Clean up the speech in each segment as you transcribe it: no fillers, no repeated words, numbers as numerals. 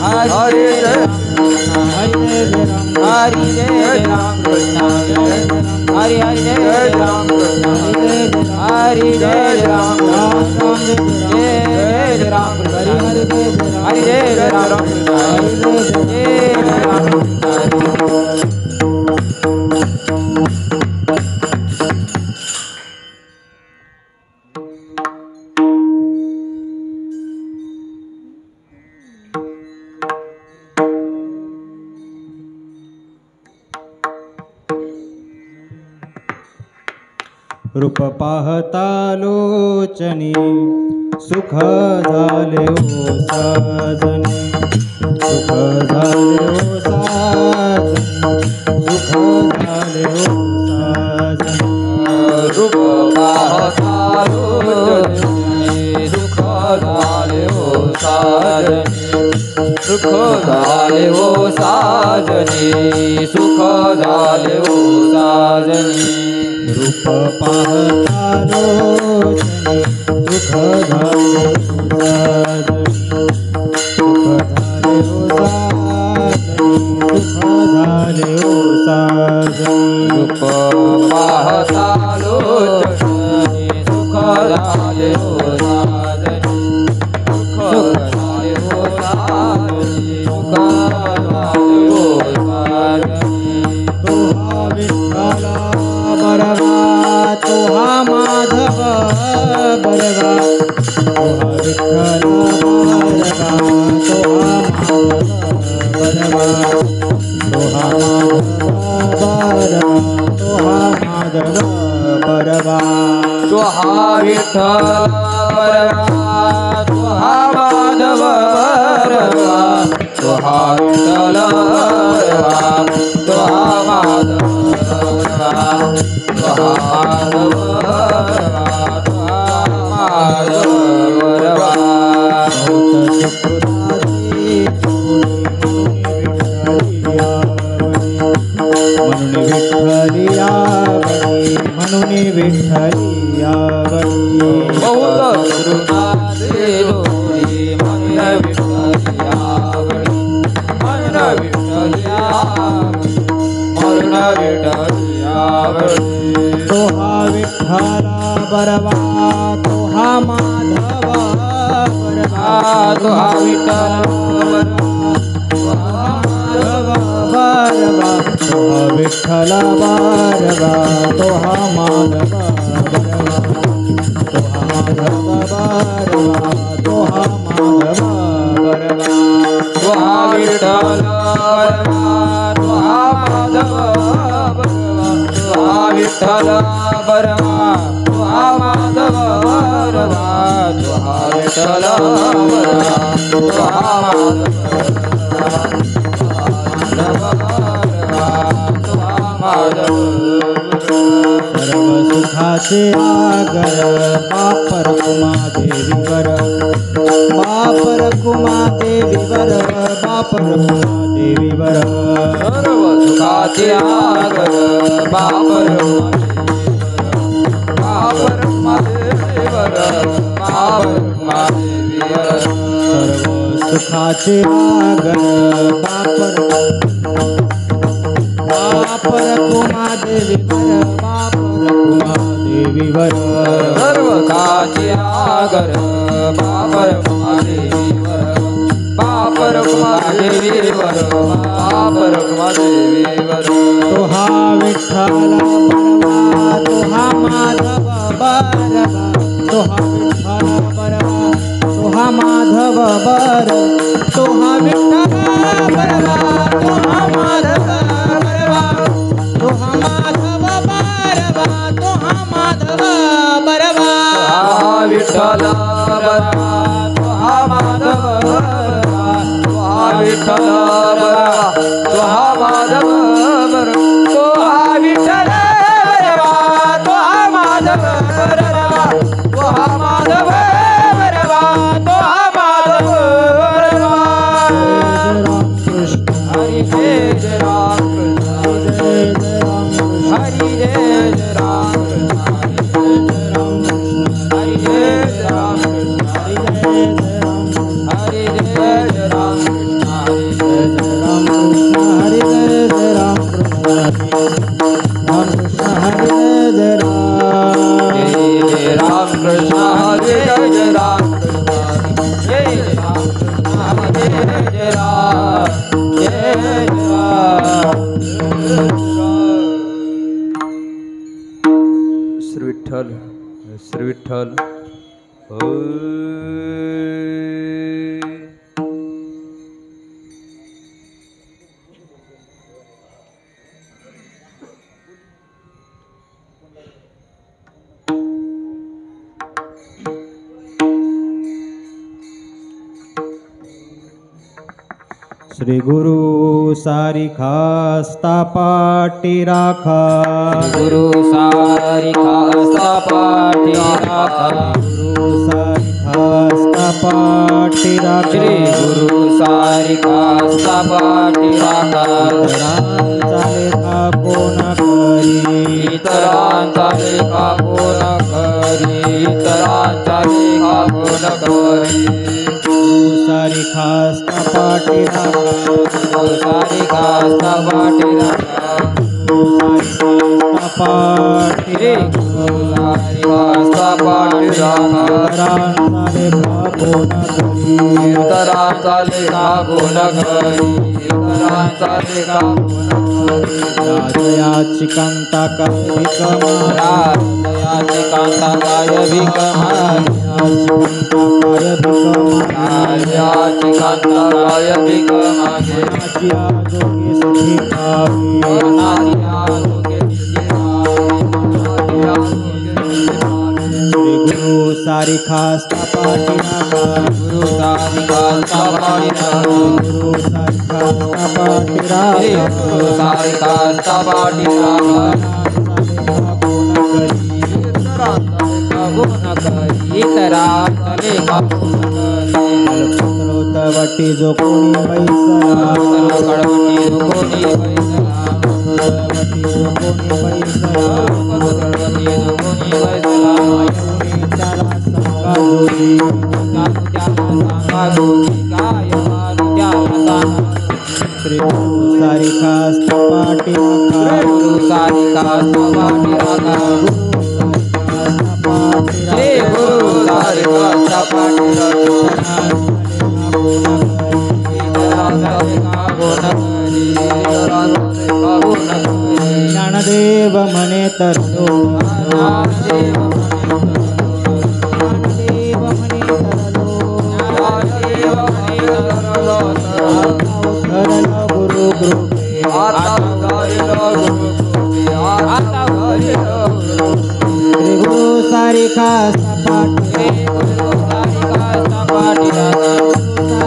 Hare Jai Hare Jai Ram Krishna Hare Jai Ram Krishna Hare Jai Ram Jai Ram Krishna Hare Jai Ram Krishna Jai Ram Krishna रूप पाहता लोचनी सुख झाले ओ साजनी सुख झाले ओ साजनी सुख झाले ओ साजनी रूप पाहता लोचनी सुख झाले ओ साजनी सुख झाले ओ साजनी सुख झाले ओ साजनी रूप पाहता लोचनी सुख झाले ओ साजनी सुख झाले ओ साजनी सुख झाले ओ साजनी रूप पाहता लोचनी सुख झाले ओ साजनी तोहा माधव बरवा तोहा विठ्ठल बरवा तोहा माधव बरवा तोहा विठ्ठल बरवा तोहा माधव बरवा तोहा विठ्ठल बरवा तोहा माधव बरवा तोहा माधव बरवा म्हणून विठ्ठली आवडी बहुत कृपाचे जोडी मन विठ्ठली आवडी मन विठ्ठली आवडी मन विठ्ठली आवडी तोहा विठ्ठला बरवा तोहा माधव बरवा तोहा विठ्ठल तोहा माधव बरवा तोहा विठ्ठल बरवा तोहा माधव बरवा तोहा माधव बरवा तोहा माधव बरवा तोहा विठ्ठल बरवा तोहा माधव बरवा तोहा विठ्ठल बरवा तोहा माधव बरवा तोहा विठ्ठल बरवा तोहा माधव सर्व सुखाचे आगर बापर कुमा देवीवर बापर कुमा देवीवर बापर कुमा देवीवर सर्व सुखाचे आगर बापर बापर देवीवर बापर देवीवर सर्व सुखाचे आगर बापर कुमा देवीवर बापर कुमा देवीवर सर्व काचे आगर बापर देवीवर बापर देवीवर बापर देवीवर तोहा विठ्ठला बरवा तोहा माधव बरवा तोहा विठ्ठला बरवा तोहा माधव बर तोहा विठ्ठला बरवा तोहा माधव बरवा तोहा माधव बरवा तोहा माधव बरवा विठ्ठल बरवा तोहा माधव बरवा तोहा विठ्ठल बरवा तोहा माधव बरवा तोहा विठ्ठल बरवा तोहा माधव बरवा तोहा माधव बरवा तोहा माधव बरवा हरी जय राम कृष्ण हरी जय राम हरी जय राम कृष्ण हरी जय राम कृष्ण जय राम जय राम श्री विठ्ठल श्री विठ्ठल श्री गुरु सारिखास्ता पाटी राखा गुरु सारिखास्ता पाटी राखा गुरु सारिखास्ता पाटी राखा श्री गुरु सारिखास्ता पाटी राखा इतरांचा लेखा कोण करी इतरांचा लेखा कोण करी गुरु सारिखास्ता पाटी राखा गुरु सारिखास्ता पाटी राखा पाटी गुरु सारिखास्ता पाटी राखा इतरांचा लेखा कोण करी इतरांचा लेखा कोण करी राजयाची कांता काय भिकमा राजयाची कांता काय भिकमा राजयाची कांता काय भिकमा मनाची आजोगी सुखी खावी मनाची आरोग्य तिची व्हावी, मनाची आरोग्य तिची व्हावी. श्री गुरु सारिखास्ता पाटी राखा गुरु सारिखास्ता पाटी राखा गुरु सारिखास्ता पाटी श्री गुरु राखा सारिखास्ता पाटी राखा इतरांचा लेखा कोण करी वटी जो कोणी बैसला कडवटी कोणी बैसला वटी जो कोणी बैसला कडवटी कोणी बैसला त्याला सांगा जोगी सांगा जोगी काय मानू त्याला सांगा श्री गुरु सारिखास्ता पाटी राखा गुरु सारिखास्ता पाटी राखा श्री गुरु सारिखास्ता पाटी राखा ज्ञानदेव म्हणे तर ज्ञानदेव धरल गुरु कृपे श्री गुरु सारिखास्ता पाटी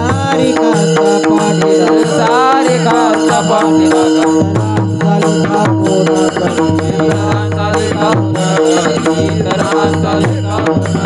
सारिखास्ता पाटी सारिखास्ता पाटी राखा सालिका कोण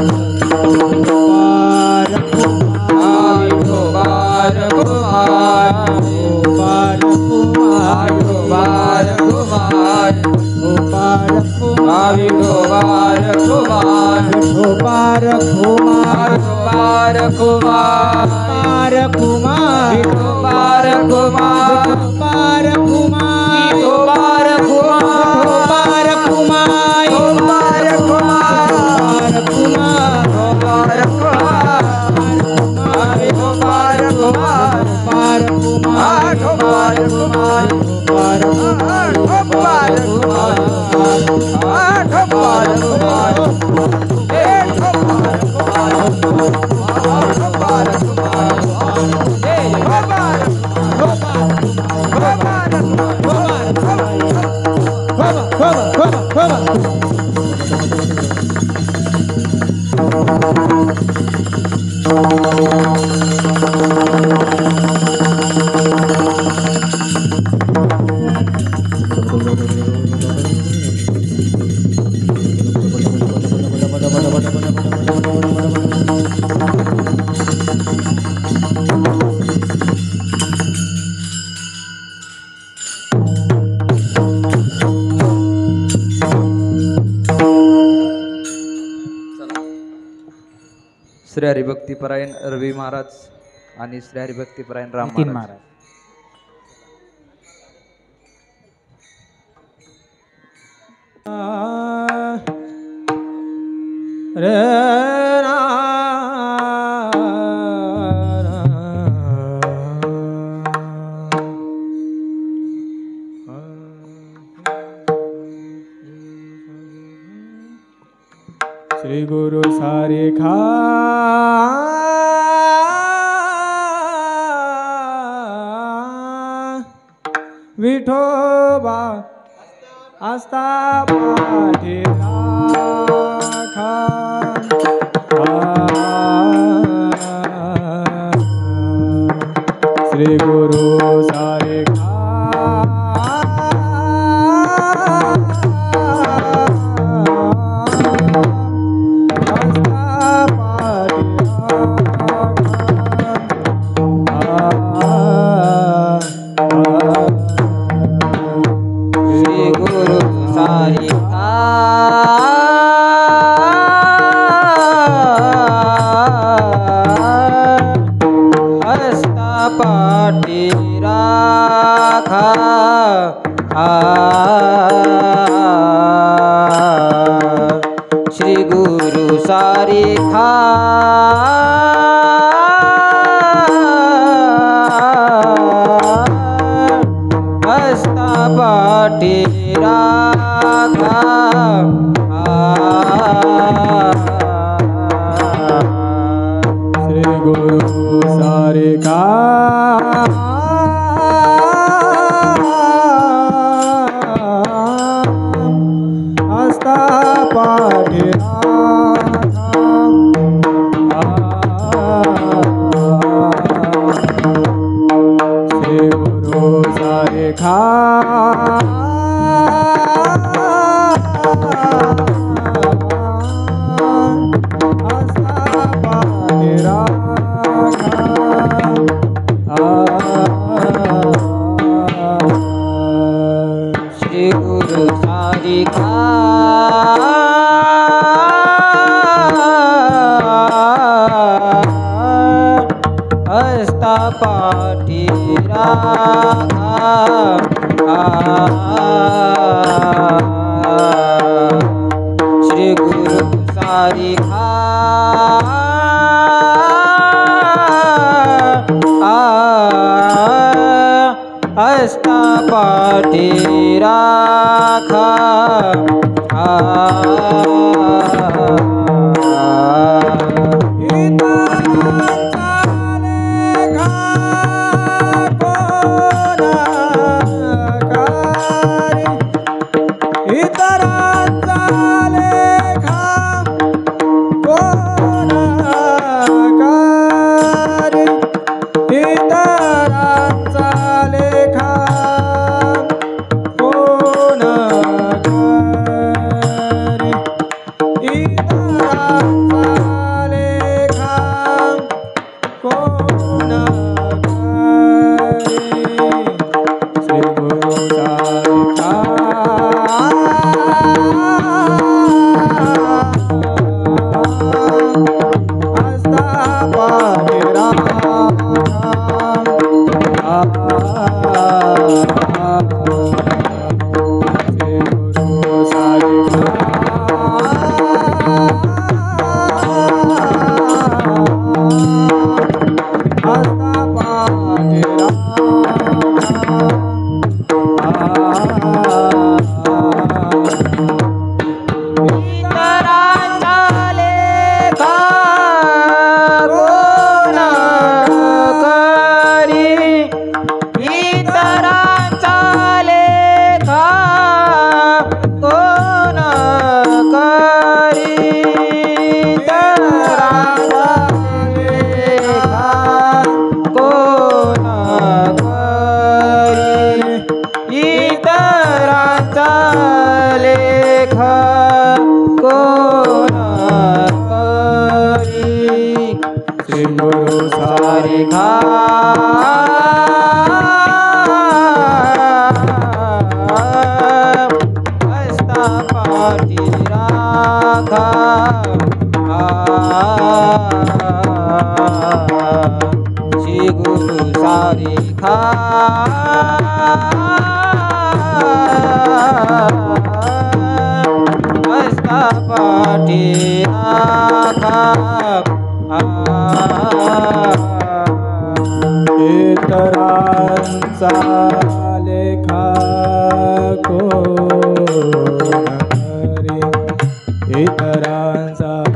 श्री हरिभक्तीपरायण रवी महाराज आणि श्री हरिभक्तीपरायण राम महाराज. रे श्री गुरु सारेखा विठोबा आस्था पाठी राखा श्री गुरु सारेखा श्री गुरु सारेखा हस्ता पाठी राखा श्री गुरु सारेखा हस्ता पाठी श्री गुरु सारेखा श्री गुरु सारेखा हस्ता पाठी राखा श्री गुरु सारेखा हस्ता पाठी राखा श्री गुरु सारेखा हस्ता पाठी राखा श्री गुरु सारेखा हस्ता पाठी राखा इतरांचा लेखा कोण करे इतरांचा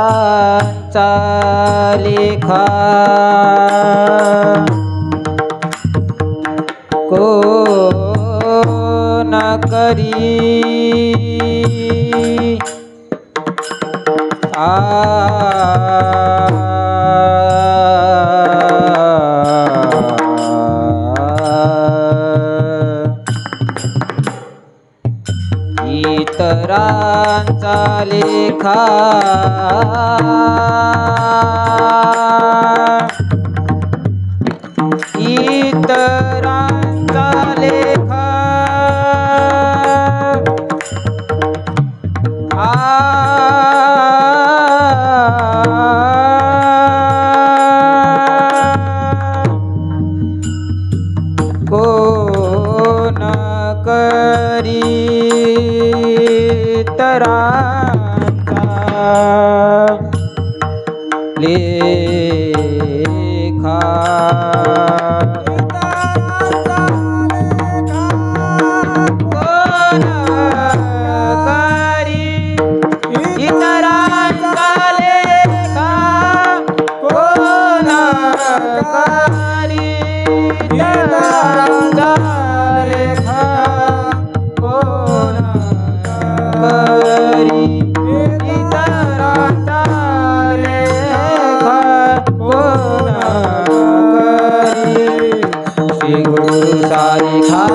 इतरांचा लेखा कोण करी इतरांचा लेखा इतरांचा लेखा कोण करी इतरांचा लेखा कोण करी इतरांचा लेखा कोण करी इतरांचा लेखा कोण करी इतरांचा लेखा कोण करी श्री गुरु सारिखा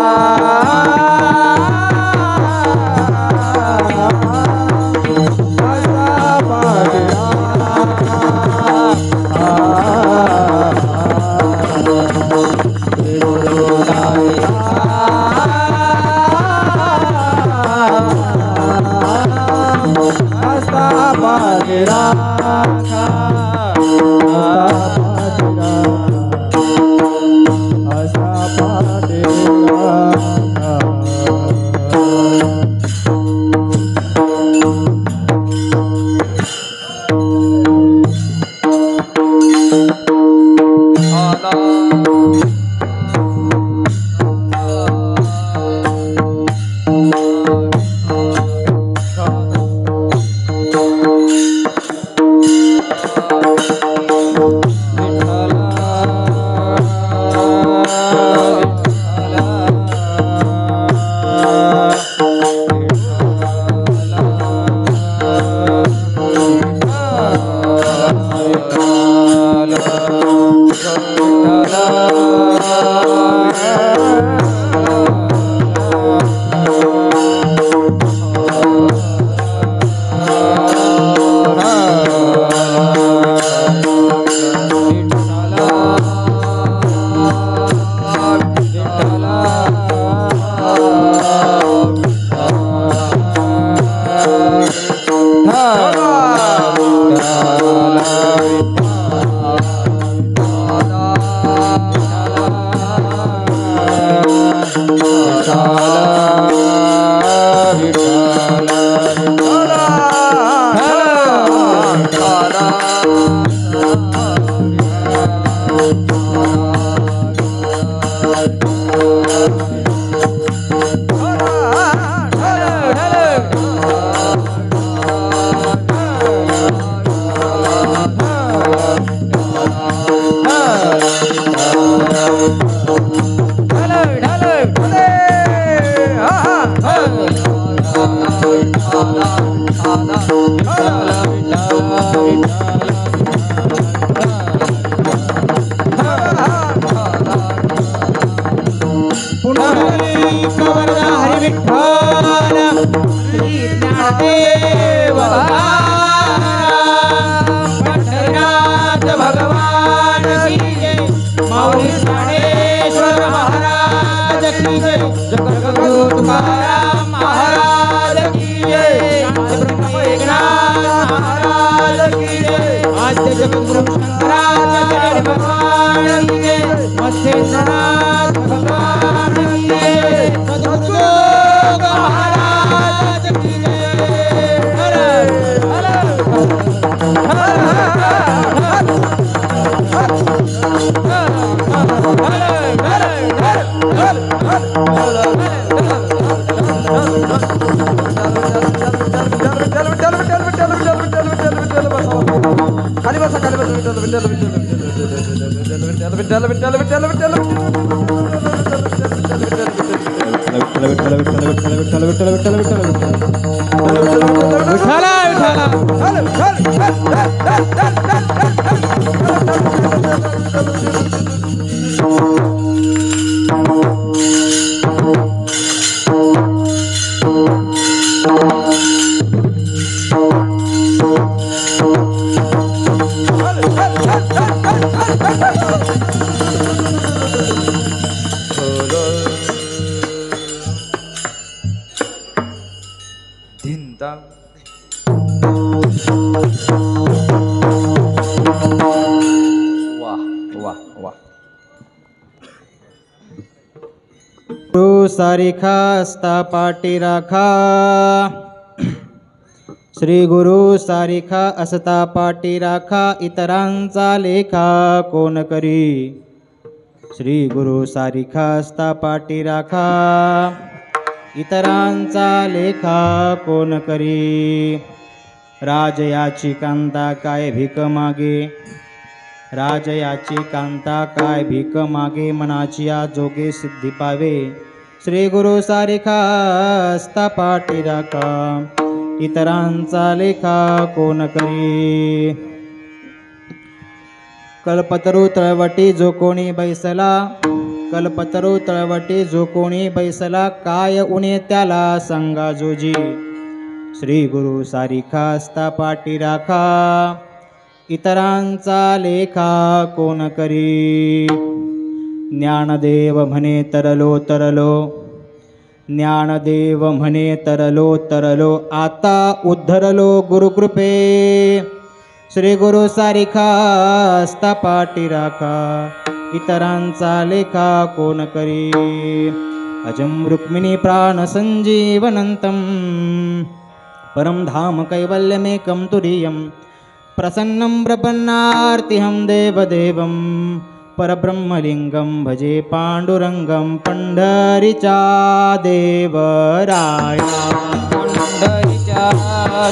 सारिखा असता पाटी राखा श्री गुरु सारिखा असता पाटी राखा इतरांचा लेखा कोण करी श्री गुरु सारिखा असता पाटी राखा इतरांचा लेखा कोण करी राजयाची कांता काय भीक मागे राजयाची कांता काय भीक मागे मनाची जोगे सिद्धी पावे श्री गुरु सारिखा असता पाटी राखा इतरांचा लेखा कोण करी कल्पतरू तळवटी जो कोणी बैसला कल्पतरू तळवटी जो कोणी बैसला काय उणे त्याला सांगा जोजी श्री गुरु सारिखा असता पाटी राखा इतरांचा लेखा कोण करी ज्ञानदेव म्हणे तरलो तरलो ज्ञानदेव म्हणे तरलो तरलो आता उद्धरलो गुरुकृपे श्री गुरु सारिखा असता पाटी राखा इतरांचा लेखा कोण करी अजं रुक्मिणी प्राण संजीवनंतं परम धाम कैवल्यमेकं तुरीयं प्रसन्नं प्रपन्नार्तिहं देवदेवं परब्रह्मलिंगं भजे पांडुरंगं पंढरीचा देवराया पंढरीचा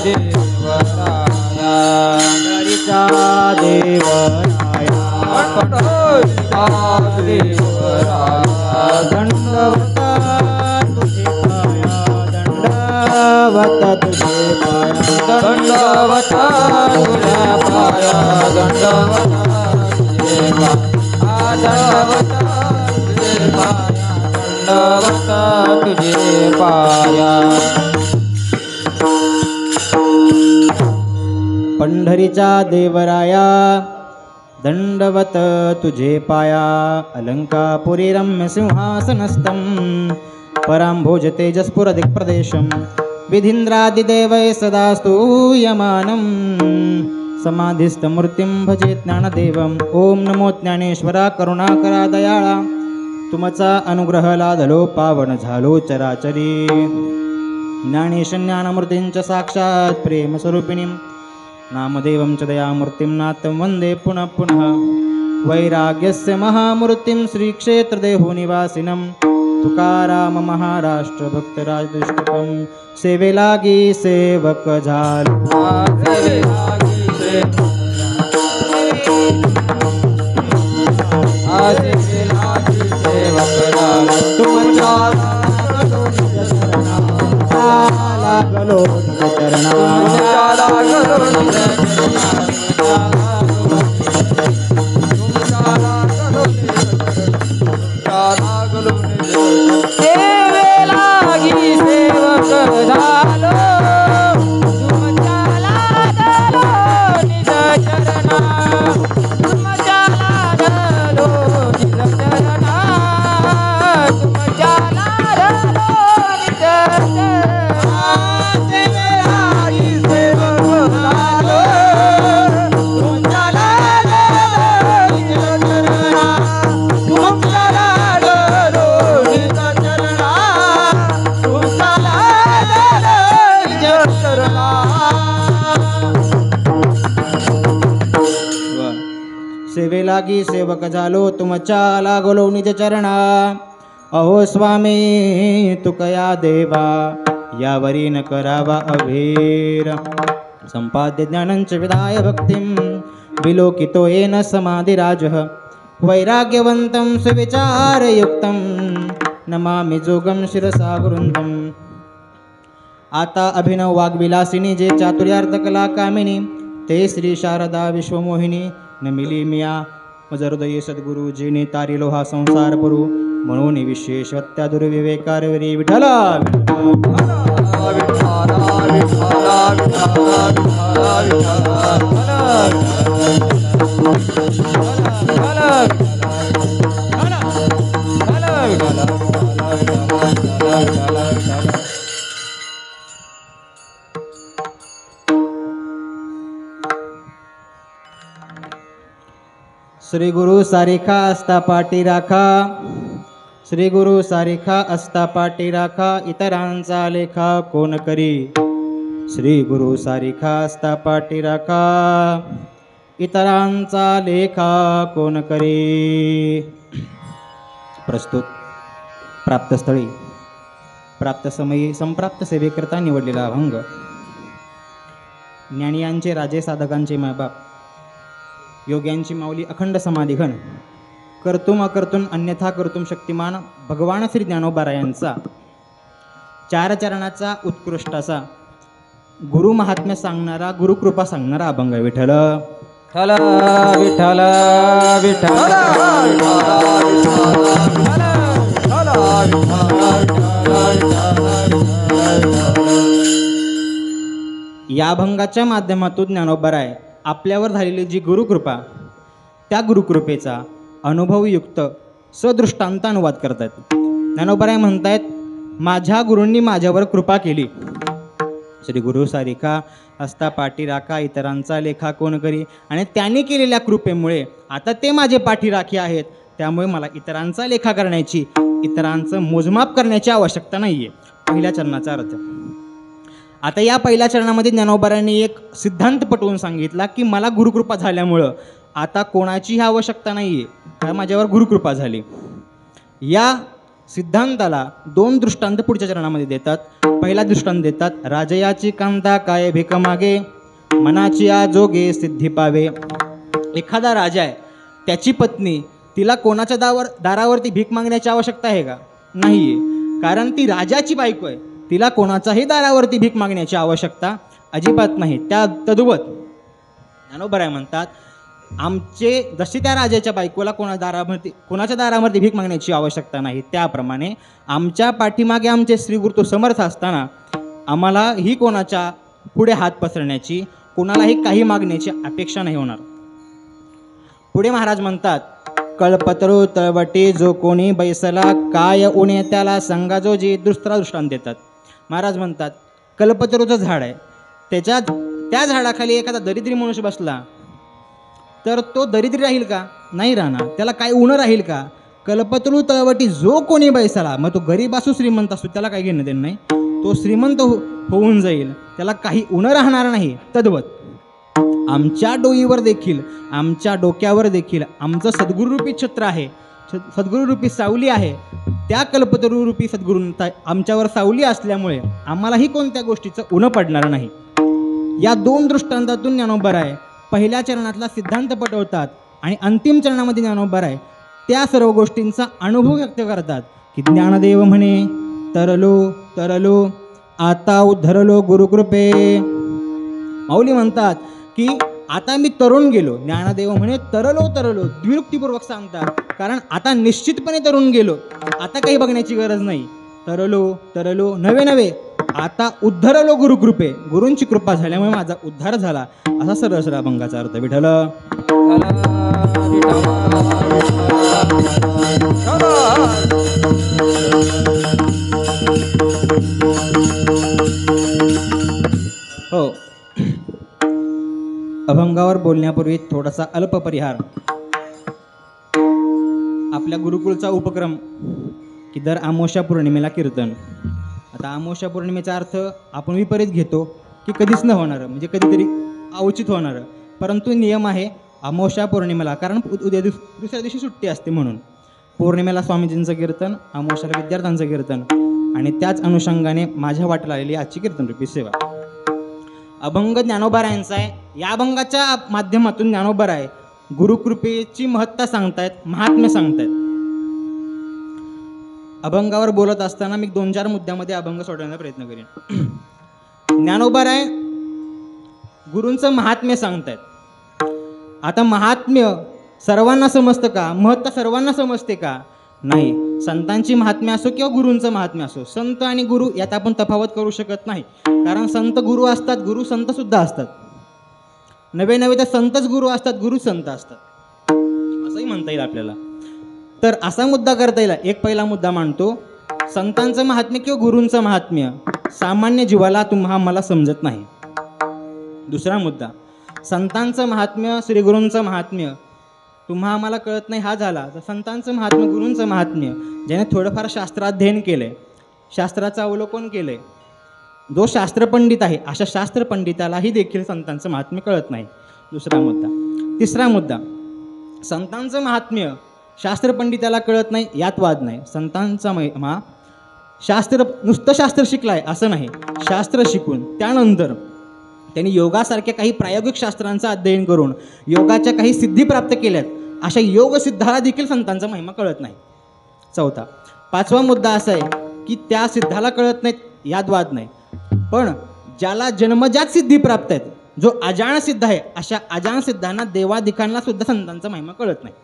देवराया पंढरीचा देवराया पंढरीचा देवराया दंडवत तुझे पाया दंडवत तुझे पाया दंडवत तुझ्या पाया दंडवत तुझे पाया दंडवत तुझे पाया पंढरीचा देवराया दंडवत तुझे पाया अलंकापुरी रम्य सिंहासनस्थं परांभोज तेजस्पुर दिक्प्रदेशं विधीन्द्रादिदेवै सदा स्तूयमानं समाधिस्थमूर्तिं भजे ज्ञानदेवं ओम नमो ज्ञानेश्वरा करुणाकरा दयाळा तुमचा अनुग्रह लादलो पावन झालो चराचरी ज्ञानेशज्ञानमूर्तींच साक्षात प्रेमस्वरूपिणीं नामदेवं च दयामूर्तिं नाथं वन्दे पुनः पुनः वैराग्यस्य महामूर्तिं श्रीक्षेत्रदेहुनिवासिनं तुकाराम महाराष्ट्र भक्तराजदुष्टकं सेवेलागी सेवक झालो लागलो सेवेलागी सेवक झालो तुमच्या लागलो निज चरणा अहो स्वामी तुकया देवा यावरी न करावा अभेर संपाद्य ज्ञानंच विदाय भक्तिं विलोकितो येन समाधिराजः वैराग्यवन्तं सुविचारयुक्तं नमामि जोगं शिरसा वृन्दम् आता अभिनव वाग्विलासिनी जे चातुर्यार्थ कला कामिनी ते श्री शारदा विश्वमोहिनी नमिली मिया मजहृदयी सद्गुरु जिने तारिलो हा संसार पुरु म्हणून विशेषत्या दुर्विवेकारवरी विठला श्री गुरु सारिखा असता पाठी राखा श्री गुरु सारिखा असता पाठी राखा इतरांचा लेखा कोण करी श्री गुरु सारिखा असता पाठी राखा इतरांचा लेखा कोण करी. प्रस्तुत प्राप्तस्थळी प्राप्त समयी संप्राप्त सेवेकरता निवडलेला अभंग. ज्ञानियांचे राजे साधकांचे मायबाप योग्यांची माऊली अखंड समाधिघन कर्तुम अकर्तून अन्यथा कर्तुम शक्तिमान भगवान श्री ज्ञानोबारायांचा चार चरणाचा उत्कृष्टाचा गुरु महात्म्य सांगणारा गुरुकृपा सांगणारा अभंग. विठ्ठल विठ्ठल विठ्ठल या अभंगाच्या माध्यमातून ज्ञानोबाराय आपल्यावर झालेली जी गुरुकृपा त्या गुरुकृपेचा अनुभवयुक्त सदृष्टांत अनुवाद करतात. ज्ञानोबाराय म्हणतायत माझ्या गुरूंनी माझ्यावर कृपा केली. श्री गुरु सारिखा असता पाठी राखा इतरांचा लेखा कोण करी. आणि त्यांनी केलेल्या कृपेमुळे आता ते माझे पाठीराखे आहेत. त्यामुळे मला इतरांचा लेखा करण्याची इतरांचं मोजमाप करण्याची आवश्यकता नाही आहे. पहिल्या चरणाचा अर्थ. आता या पहिल्या चरणामध्ये ज्ञानोबारायांनी एक सिद्धांत पटवून सांगितला की मला गुरुकृपा झाल्यामुळं आता कोणाचीही आवश्यकता नाही आहे, कारण माझ्यावर गुरुकृपा झाली. या सिद्धांताला दोन दृष्टांत पुढच्या चरणामध्ये देतात. पहिला दृष्टांत देतात राजयाची कांता काय भिक मागे मनाची आजोगे सिद्धी पावे. एखादा राजा आहे, त्याची पत्नी, तिला कोणाच्या दारावरती भीक मागण्याची आवश्यकता आहे का? नाही आहे, कारण ती राजाची बायको आहे. तिला कोणाचाही दारावरती भीक मागण्याची आवश्यकता अजिबात नाही. त्या तद्वत ज्ञानोबाराय म्हणतात आमचे जशी त्या राजाच्या बायकोला कोणाच्या दारावरती भीक मागण्याची आवश्यकता नाही, त्याप्रमाणे आमच्या पाठीमागे आमचे श्री गुरु समर्थ असताना आम्हाला ही कोणाच्या पुढे हात पसरण्याची, कोणालाही काही मागण्याची अपेक्षा नाही होणार. पुढे महाराज म्हणतात कळपतरू तळवटी जो कोणी बैसला काय उणे त्याला संगा जो जी. दुसरा दृष्टांत देतात. महाराज म्हणतात कल्पतरूचं झाड आहे, त्या झाडाखाली एखादा दरिद्री मनुष्य बसला तर तो दरिद्री राहील का? नाही राहणार. त्याला काय उणं राहील का? कल्पतरू तळवटी जो कोणी बैसला, मग तो गरीब असो श्रीमंत असो त्याला काही घेणं देणं नाही, तो श्रीमंत होऊन जाईल, त्याला काही उणं राहणार नाही. तद्वत आमच्या डोईवर देखील, आमच्या डोक्यावर देखील आमचं सद्गुरुरूपी छत्र आहे, सद्गुरुरूपी सावली आहे. त्या कल्पतरूरूपी सद्गुरू आमच्यावर सावली असल्यामुळे आम्हालाही कोणत्या गोष्टीचं उणं पडणार नाही. या दोन दृष्टांतातून ज्ञानोबराय पहिल्या चरणातला सिद्धांत पटवतात आणि अंतिम चरणामध्ये ज्ञानोबराय त्या सर्व गोष्टींचा अनुभव व्यक्त करतात की ज्ञानदेव म्हणे तरलो तरलो आता उद्धरलो गुरुकृपे. माऊली म्हणतात की आता मी तरुण गेलो. ज्ञानदेव म्हणे तरलो तरलो द्विरुक्तीपूर्वक सांगतात, कारण आता निश्चितपणे तरुण गेलो, आता काही बघण्याची गरज नाही. तरलो तरलो नवे नवे आता उद्धरलो गुरुकृपे, गुरूंची कृपा झाल्यामुळे माझा उद्धार झाला, असा सरळ सरळ अभंगाचा अर्थ. विठ्ठल हो. अभंगावर बोलण्यापूर्वी थोडासा अल्प परिहार. आपल्या गुरुकुलचा उपक्रम की दर अमावस्या पौर्णिमेला कीर्तन. आता अमावस्या पौर्णिमेचा अर्थ आपण विपरीत घेतो की कधीच न होणारं, म्हणजे कधीतरी अवचित होणारं, परंतु नियम आहे अमावस्या पौर्णिमेला, कारण उद्या दुसऱ्या दिवशी सुट्टी असते म्हणून. पौर्णिमेला स्वामीजींचं कीर्तन, अमावस्याला विद्यार्थ्यांचं कीर्तन आणि त्याच अनुषंगाने माझ्या वाटेला आलेली आजची कीर्तनरूपी सेवा. अभंग ज्ञानोबारायांचा आहे. या अभंगाच्या माध्यमातून ज्ञानोबाराय गुरुकृपेची महत्ता सांगतायत, महात्म्य सांगतायत. अभंगावर बोलत असताना मी 2-4 मुद्द्यामध्ये अभंग सोडवण्याचा प्रयत्न करेन. ज्ञानोबाराय गुरूंचं महात्म्य सांगतायत. आता महात्म्य सर्वांना समजतं का? महत्ता सर्वांना समजते का? नाही. संतांची महात्म्य असो किंवा गुरूंचं महात्म्य असो, संत आणि गुरु यात आपण तफावत करू शकत नाही, कारण संत गुरु असतात, गुरु संत सुद्धा असतात. नवे नवे तर संतच गुरु असतात, गुरु संत असतात, असंही म्हणता येईल आपल्याला. तर असा मुद्दा करता येईल. एक पहिला मुद्दा मांडतो, संतांचं महात्म्य किंवा गुरूंचं महात्म्य सामान्य जीवाला तुम्हा मला समजत नाही. दुसरा मुद्दा, संतांचं महात्म्य श्रीगुरूंचं महात्म्य तुम्हा आम्हाला कळत नाही, हा झाला. तर संतांचं महात्म्य गुरूंचं महात्म्य ज्याने थोडंफार शास्त्राध्ययन केलंय, शास्त्राचं अवलोकन केलंय, जो शास्त्रपंडित आहे, अशा शास्त्रपंडितालाही देखील संतांचं महात्म्य कळत नाही. दुसरा मुद्दा. तिसरा मुद्दा, संतांचं महात्म्य शास्त्रपंडिताला कळत नाही, यात वाद नाही. संतांचा महिमा नुसतं शास्त्र शिकलाय असं नाही, शास्त्र शिकून त्यानंतर त्यांनी योगासारख्या काही प्रायोगिक शास्त्रांचं अध्ययन करून योगाच्या काही सिद्धी प्राप्त केल्यात, अशा योगसिद्धाला देखील संतांचा महिमा कळत नाही. चौथा. पाचवा मुद्दा असा आहे की त्या सिद्धाला कळत नाहीत, यात वाद नाही, पण ज्याला जन्मजात सिद्धी प्राप्त आहेत, जो अजाण सिद्ध आहे, अशा अजाण सिद्धांना देवाधिकांना सुद्धा संतांचा महिमा कळत नाही.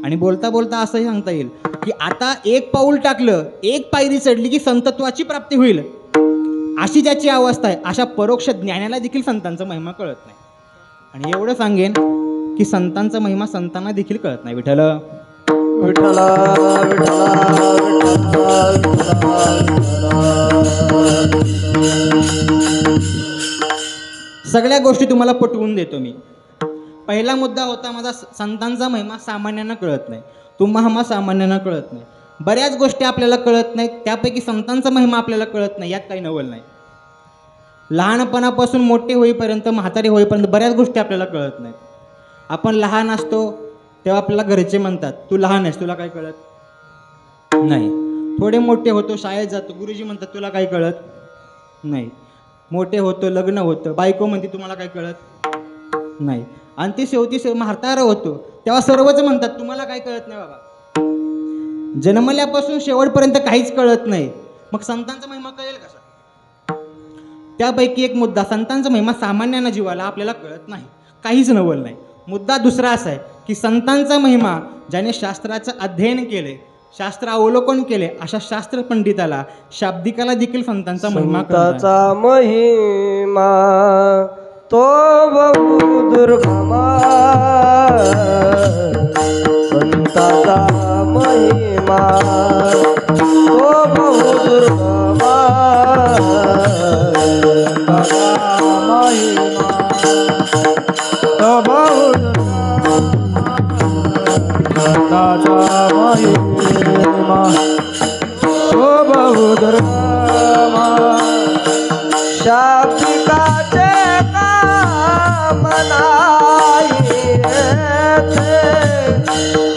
आणि बोलता बोलता असंही सांगता येईल की आता एक पाऊल टाकलं, एक पायरी चढली की संतत्वाची प्राप्ती होईल, अशी ज्याची अवस्था आहे, अशा परोक्ष ज्ञानाला देखील संतांचा महिमा कळत नाही. आणि एवढं सांगेन की संतांचा महिमा संतांना देखील कळत नाही. विठ्ठल विठ्ठल सगळ्या गोष्टी तुम्हाला पटवून देतो मी. पहिला मुद्दा होता माझा, संतांचा महिमा सामान्यांना कळत नाही, तुम्हा सामान्यांना कळत नाही. बऱ्याच गोष्टी आपल्याला कळत नाहीत, त्यापैकी संतांचा महिमा आपल्याला कळत नाही, यात काही नवल नाही. लहानपणापासून मोठे होईपर्यंत, म्हातारे होईपर्यंत बऱ्याच गोष्टी आपल्याला कळत नाहीत. आपण लहान असतो तेव्हा आपल्याला घरचे म्हणतात तू लहान आहेस, तुला काय कळत नाही. थोडे मोठे होतो, शाळेत जातो, गुरुजी म्हणतात तुला काय कळत नाही. मोठे होतो, लग्न होतं, बायको म्हणते तुम्हाला काय कळत नाही. आणि ती शेवटी म्हातारा होतो तेव्हा सर्वच म्हणतात तुम्हाला काय कळत नाही बाबा. जन्मल्यापासून शेवटपर्यंत काहीच कळत नाही, मग संतांचा महिमा कळेल कसा? त्यापैकी एक मुद्दा, संतांचा महिमा सामान्यांना जीवाला आपल्याला कळत नाही, काहीच नवल नाही. मुद्दा दुसरा असा आहे की संतांचा महिमा ज्याने शास्त्राचं अध्ययन केले, शास्त्र अवलोकन केले, अशा शास्त्र पंडिताला, शाब्दिकाला देखील संतांचा महिमा कळत. संतांचा महिमा तो बहु दुर्गमा, संतांचा महिमा तो बहु दुर्गमा, संतांचा महिमा तो बहु दुर्गमा, संतांचा महिमा बहुदुर्गम शाब्दिकाचे काम नाही येथे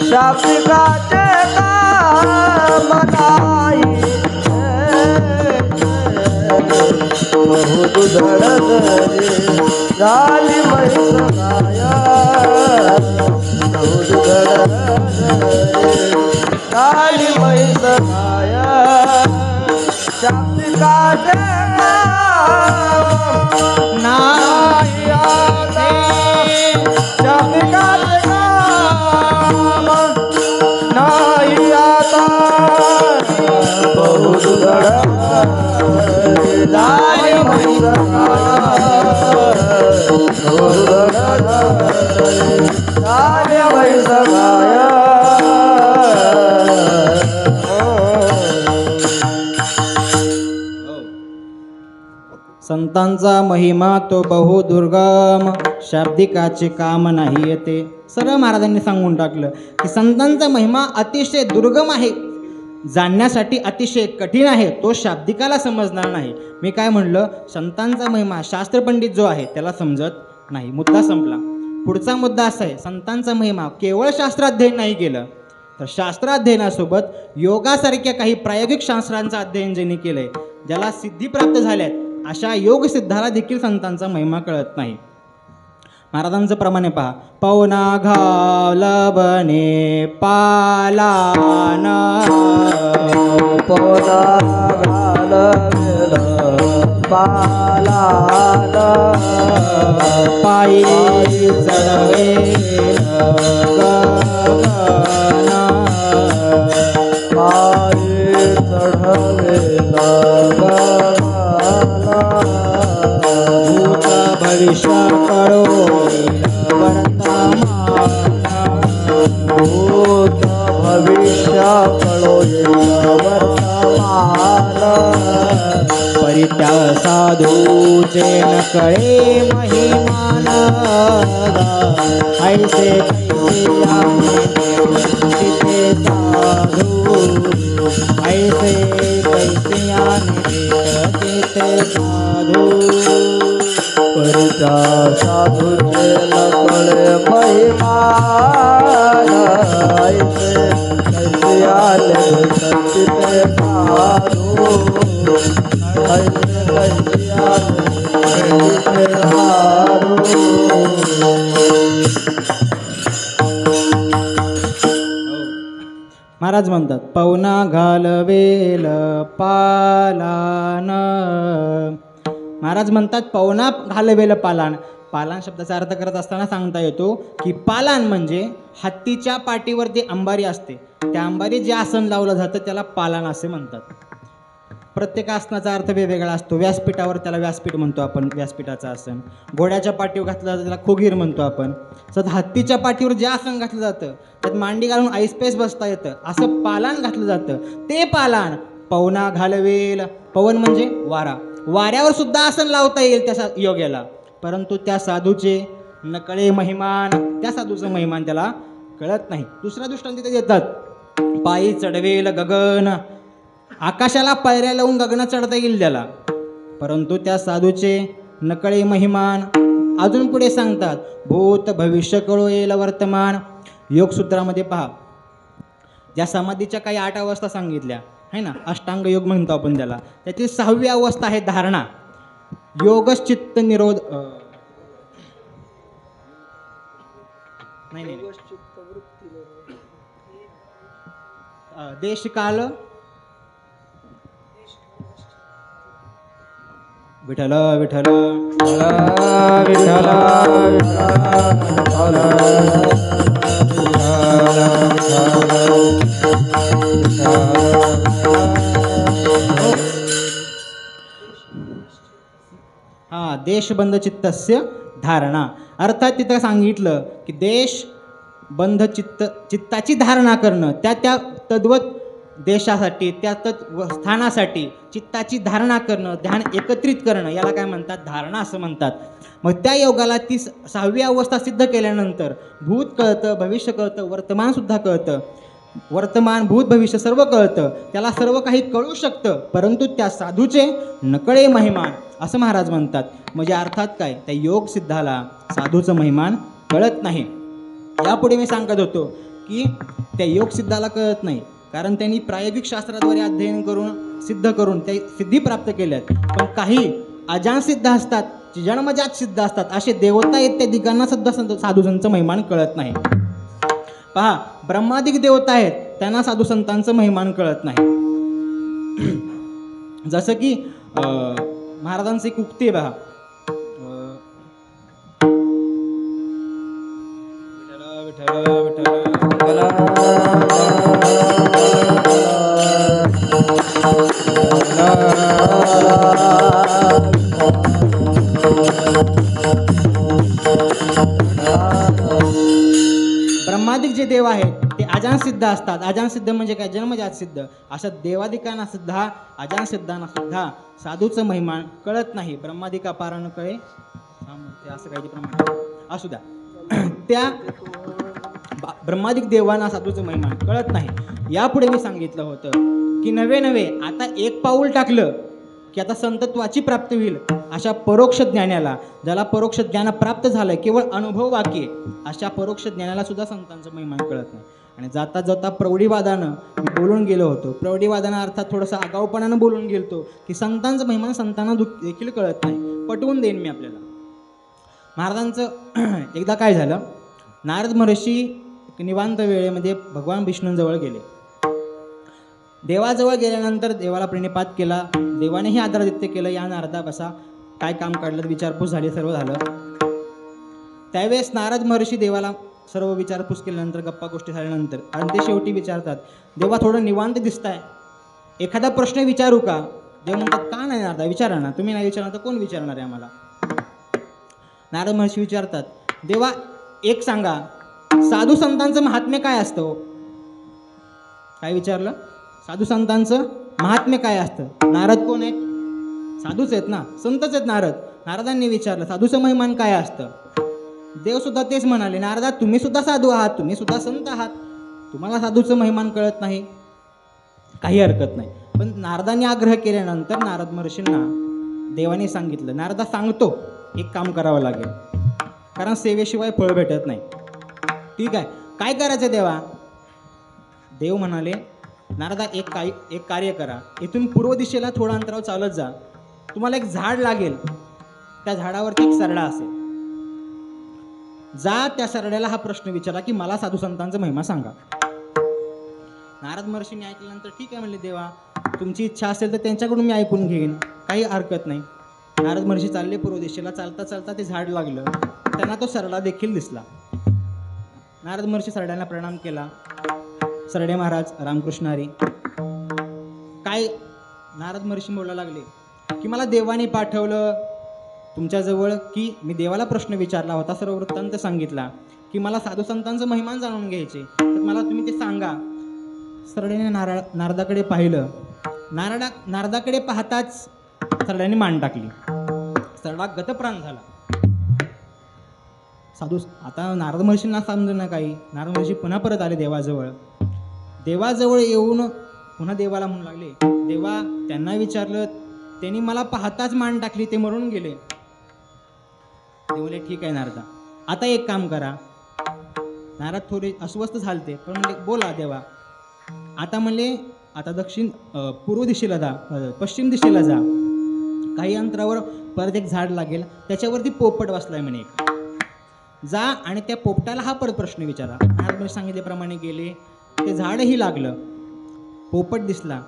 शाब्दिकाचे काम नाही बहुदुर्गम झाली म्हैस गाया झाली म्हैस गाया शाब्दिकाचे नाही आता शाब्दिकाचे काम नाही आता बहुदुर्गम झाली म्हैस गाया म्हैस गाया संतांचा महिमा तो बहुदुर्गम शाब्दिकाचे काम नाही येते. सरळ महाराजांनी सांगून टाकलं की संतांचा महिमा अतिशय दुर्गम आहे, जाणण्यासाठी अतिशय कठीण आहे, तो शाब्दिकाला समजणार नाही. मी काय म्हणलं, संतांचा महिमा शास्त्रपंडित जो आहे त्याला समजत नाही. मुद्दा संपला. पुढचा मुद्दा असा आहे, संतांचा महिमा केवळ शास्त्राध्ययन नाही केलं तर शास्त्राध्ययनासोबत योगासारख्या काही प्रायोगिक शास्त्रांचं अध्ययन ज्यांनी केलंय, ज्याला सिद्धी प्राप्त झाल्यात, अशा योग सिद्धाला देखील संतांचा महिमा कळत नाही. महाराजांचं प्रमाणे पहा, पवना घालबने पालान पवना घालवेल पालान पायी चढवेल गगन पायी चढवेल गगन भूत भविष्य कळो वर्तमान भूत भविष्य कळो वर्तमान परित्याग साधूचे न कळे महिमान ऐसे कैसे आम्ही तिथे साधू ऐसे कैसे आम्ही तिथे साधू परित्या साधूचे न कळे महिमान ऐसे कैसे आले संचिते साधू ऐसे कैसे आले संचिते साधू. महाराज म्हणतात, पवना घालवेल पालान. महाराज म्हणतात, पवना घालवेल पालान. पालान शब्दाचा अर्थ करत असताना सांगता येतो की पालान म्हणजे हत्तीच्या पाठीवर जी अंबारी असते, त्या अंबारी जे आसन लावलं जातं त्याला पालान असे म्हणतात. प्रत्येक आसनाचा अर्थ वेगवेगळा असतो. व्यासपीठावर त्याला व्यासपीठ म्हणतो आपण, व्यासपीठाचं आसन. घोड्याच्या पाठीवर घातलं जातं त्याला खोगीर म्हणतो आपण. सत हत्तीच्या पाठीवर जे आसन घातलं जातं त्यात मांडी घालून ऐसपैस बसता येतं, असं पालान घातलं जातं. ते पालान पवना घालवेल. पवन म्हणजे वारा. वाऱ्यावर सुद्धा आसन लावता येईल त्या योग्याला, परंतु त्या साधूचे नकळे महिमान, त्या साधूचं महिमान त्याला कळत नाही. दुसरा दृष्टांत तिथे देतात, पायी चढवेल गगन. आकाशाला पायऱ्या लावून गगनात चढता येईल त्याला, परंतु त्या साधूचे नकळे महिमान. अजून पुढे सांगतात, भूत भविष्य कळो येईल वर्तमान. योगसूत्रामध्ये पहा, ज्या समाधीच्या काही 8 अवस्था सांगितल्या आहे ना, अष्टांग योग म्हणतो आपण त्याला, त्याची 6वी अवस्था आहे धारणा. योगश्चित्त निरोध नाही देशकाल विठ्ठल विठ्ठल विठ्ठल हा देशबंध चित्तस्य धारणा. अर्थात तिथं सांगितलं की देशबंध चित्ताची धारणा करणं, त्या तद्वत देशासाठी, त्या स्थानासाठी चित्ताची धारणा करणं, ध्यान एकत्रित करणं, याला काय म्हणतात, धारणा असं म्हणतात. मग त्या योगाला ती 6वी अवस्था सिद्ध केल्यानंतर भूत कळतं, भविष्य कळतं, वर्तमानसुद्धा कळतं. वर्तमान भूत भविष्य सर्व कळतं, त्याला सर्व काही कळू शकतं, परंतु त्या साधूचे नकळे महिमान असं महाराज म्हणतात. म्हणजे अर्थात काय, त्या योग सिद्धाला साधूचं महिमान कळत नाही. यापुढे मी सांगत होतो की त्या योग सिद्धाला कळत नाही कारण त्यांनी प्रायोगिक शास्त्राद्वारे अध्ययन करून सिद्ध करून त्या सिद्धी प्राप्त केल्यात. पण काही अजान सिद्ध असतात, जे जन्मजात सिद्ध असतात, असे देवता इत्यादिकांना सुद्धा साधूसंतांचं महिमान कळत नाही. पहा, ब्रह्मादिक देवता आहेत, त्यांना साधू संतांचं महिमान कळत नाही. जसं की महाराजांचं एक उक्ती आहे पहा, ब्रह्मादिक जे देव आहेत ते अजान सिद्ध असतात. अजान सिद्ध म्हणजे काय, जन्मजात सिद्ध. अशा देवादिकांना सुद्धा, अजान सिद्धांना सुद्धा साधूचं महिमान कळत नाही. ब्रह्मादिका पारण कळे ते असं काही प्रमाण असू द्या. त्या ब्रह्मादिक देवांना साधूचं महिमान कळत नाही. यापुढे मी सांगितलं होतं की नवे आता एक पाऊल टाकलं की आता संतत्वाची प्राप्ती होईल. अशा परोक्ष ज्ञानाला, ज्याला परोक्ष ज्ञान प्राप्त झालं केवळ अनुभव वाक्ये, अशा परोक्ष ज्ञानाला सुद्धा संतांचं महिमान कळत नाही. आणि जाता जाता प्रौढीवादानं मी बोलून गेलो होतो. प्रौढीवादानं अर्थात थोडंसं आगाऊपणानं बोलून गेलतो की संतांचं महिमान संतांना देखील कळत नाही. पटवून देईन मी आपल्याला. महाराजांचं एकदा काय झालं, नारद महर्षी निवांत वेळेमध्ये भगवान विष्णूंजवळ गेले. देवाजवळ गेल्यानंतर देवाला प्रणिपात केला. देवानेही आदरादित्य केलं, या नारदा बसा, काय काम काढलं, विचारपूस झाली, सर्व झालं. त्यावेळेस नारद महर्षी देवाला सर्व विचारपूस केल्यानंतर, गप्पा गोष्टी झाल्यानंतर, आणि ते शेवटी विचारतात, देवा थोडं निवांत दिसताय, एखादा प्रश्न विचारू का? देव म्हणतात, का नाही नारदा, विचारा ना, तुम्ही नाही विचारणार तर कोण विचारणार आहे आम्हाला? नारद महर्षी विचारतात, देवा एक सांगा, साधू संतांचं महात्म्य काय असतं? काय विचारलं? साधू संतांचं महात्म्य काय असतं? नारद कोण आहेत? साधूच आहेत ना, संतच आहेत नारद. नारदांनी विचारलं, साधूचं महिमान काय असतं? देव सुद्धा तेच म्हणाले, नारदा तुम्ही सुद्धा साधू आहात, तुम्ही सुद्धा संत आहात, तुम्हाला साधूचं महिमान कळत नाही, काही हरकत नाही. पण नारदांनी आग्रह केल्यानंतर नारद महर्षींना देवाने सांगितलं, नारदा सांगतो, एक काम करावं लागेल, कारण सेवेशिवाय फळ भेटत नाही. ठीक आहे, काय करायचं देवा? देव म्हणाले, नारदा एक कार्य करा, इथून पूर्व दिशेला थोडं अंतरावर चालत जा, तुम्हाला एक झाड लागेल, त्या झाडावरती एक सरडा असेल, जा त्या सरड्याला हा प्रश्न विचारा की मला साधू संतांचा महिमा सांगा. नारद महर्षींनी ऐकल्यानंतर ठीक आहे म्हणले, देवा तुमची इच्छा असेल तर त्यांच्याकडून मी ऐकून घेईन, काही हरकत नाही. नारद महर्षी चालले पूर्व दिशेला. चालता चालता ते झाड लागलं, त्यांना तो सरडा देखील दिसला. नारद महर्षी सरड्यांना प्रणाम केला. सरडे महाराज रामकृष्ण हरी. काय नारद महर्षी बोलायला लागले की मला देवाने पाठवलं तुमच्याजवळ, की मी देवाला प्रश्न विचारला होता, सर्व वृत्तांत सांगितला की मला साधू संतांचं महिमान जाणून घ्यायचे, तर मला तुम्ही ते सांगा. सरडेने नारदाकडे पाहिलं. नारदाकडे पाहताच सरड्याने मान टाकली. सरडा गतप्राण झाला. साधू आता नारद महर्षींना समजेना काही. नारद महर्षी पुन्हा परत आले देवाजवळ. देवाजवळ येऊन पुन्हा देवाला म्हणू लागले, देवा त्यांना विचारलं, त्यांनी मला पाहताच मान टाकली, ते मरून गेले. ते बोले ठीक आहे नारदा, आता एक काम करा. नारद थोडे अस्वस्थ झालते, पण म्हणले बोला देवा. आता म्हणले, आता पूर्व दिशेला जा, पश्चिम दिशेला जा, काही अंतरावर परत एक झाड लागेल, त्याच्यावरती पोपट बसलाय म्हणे एक, जा आणि त्या पोपटाला हा परत प्रश्न विचारा. नारद सांगितल्याप्रमाणे गेले, ते झाडही लागलं, पोपट दिसला.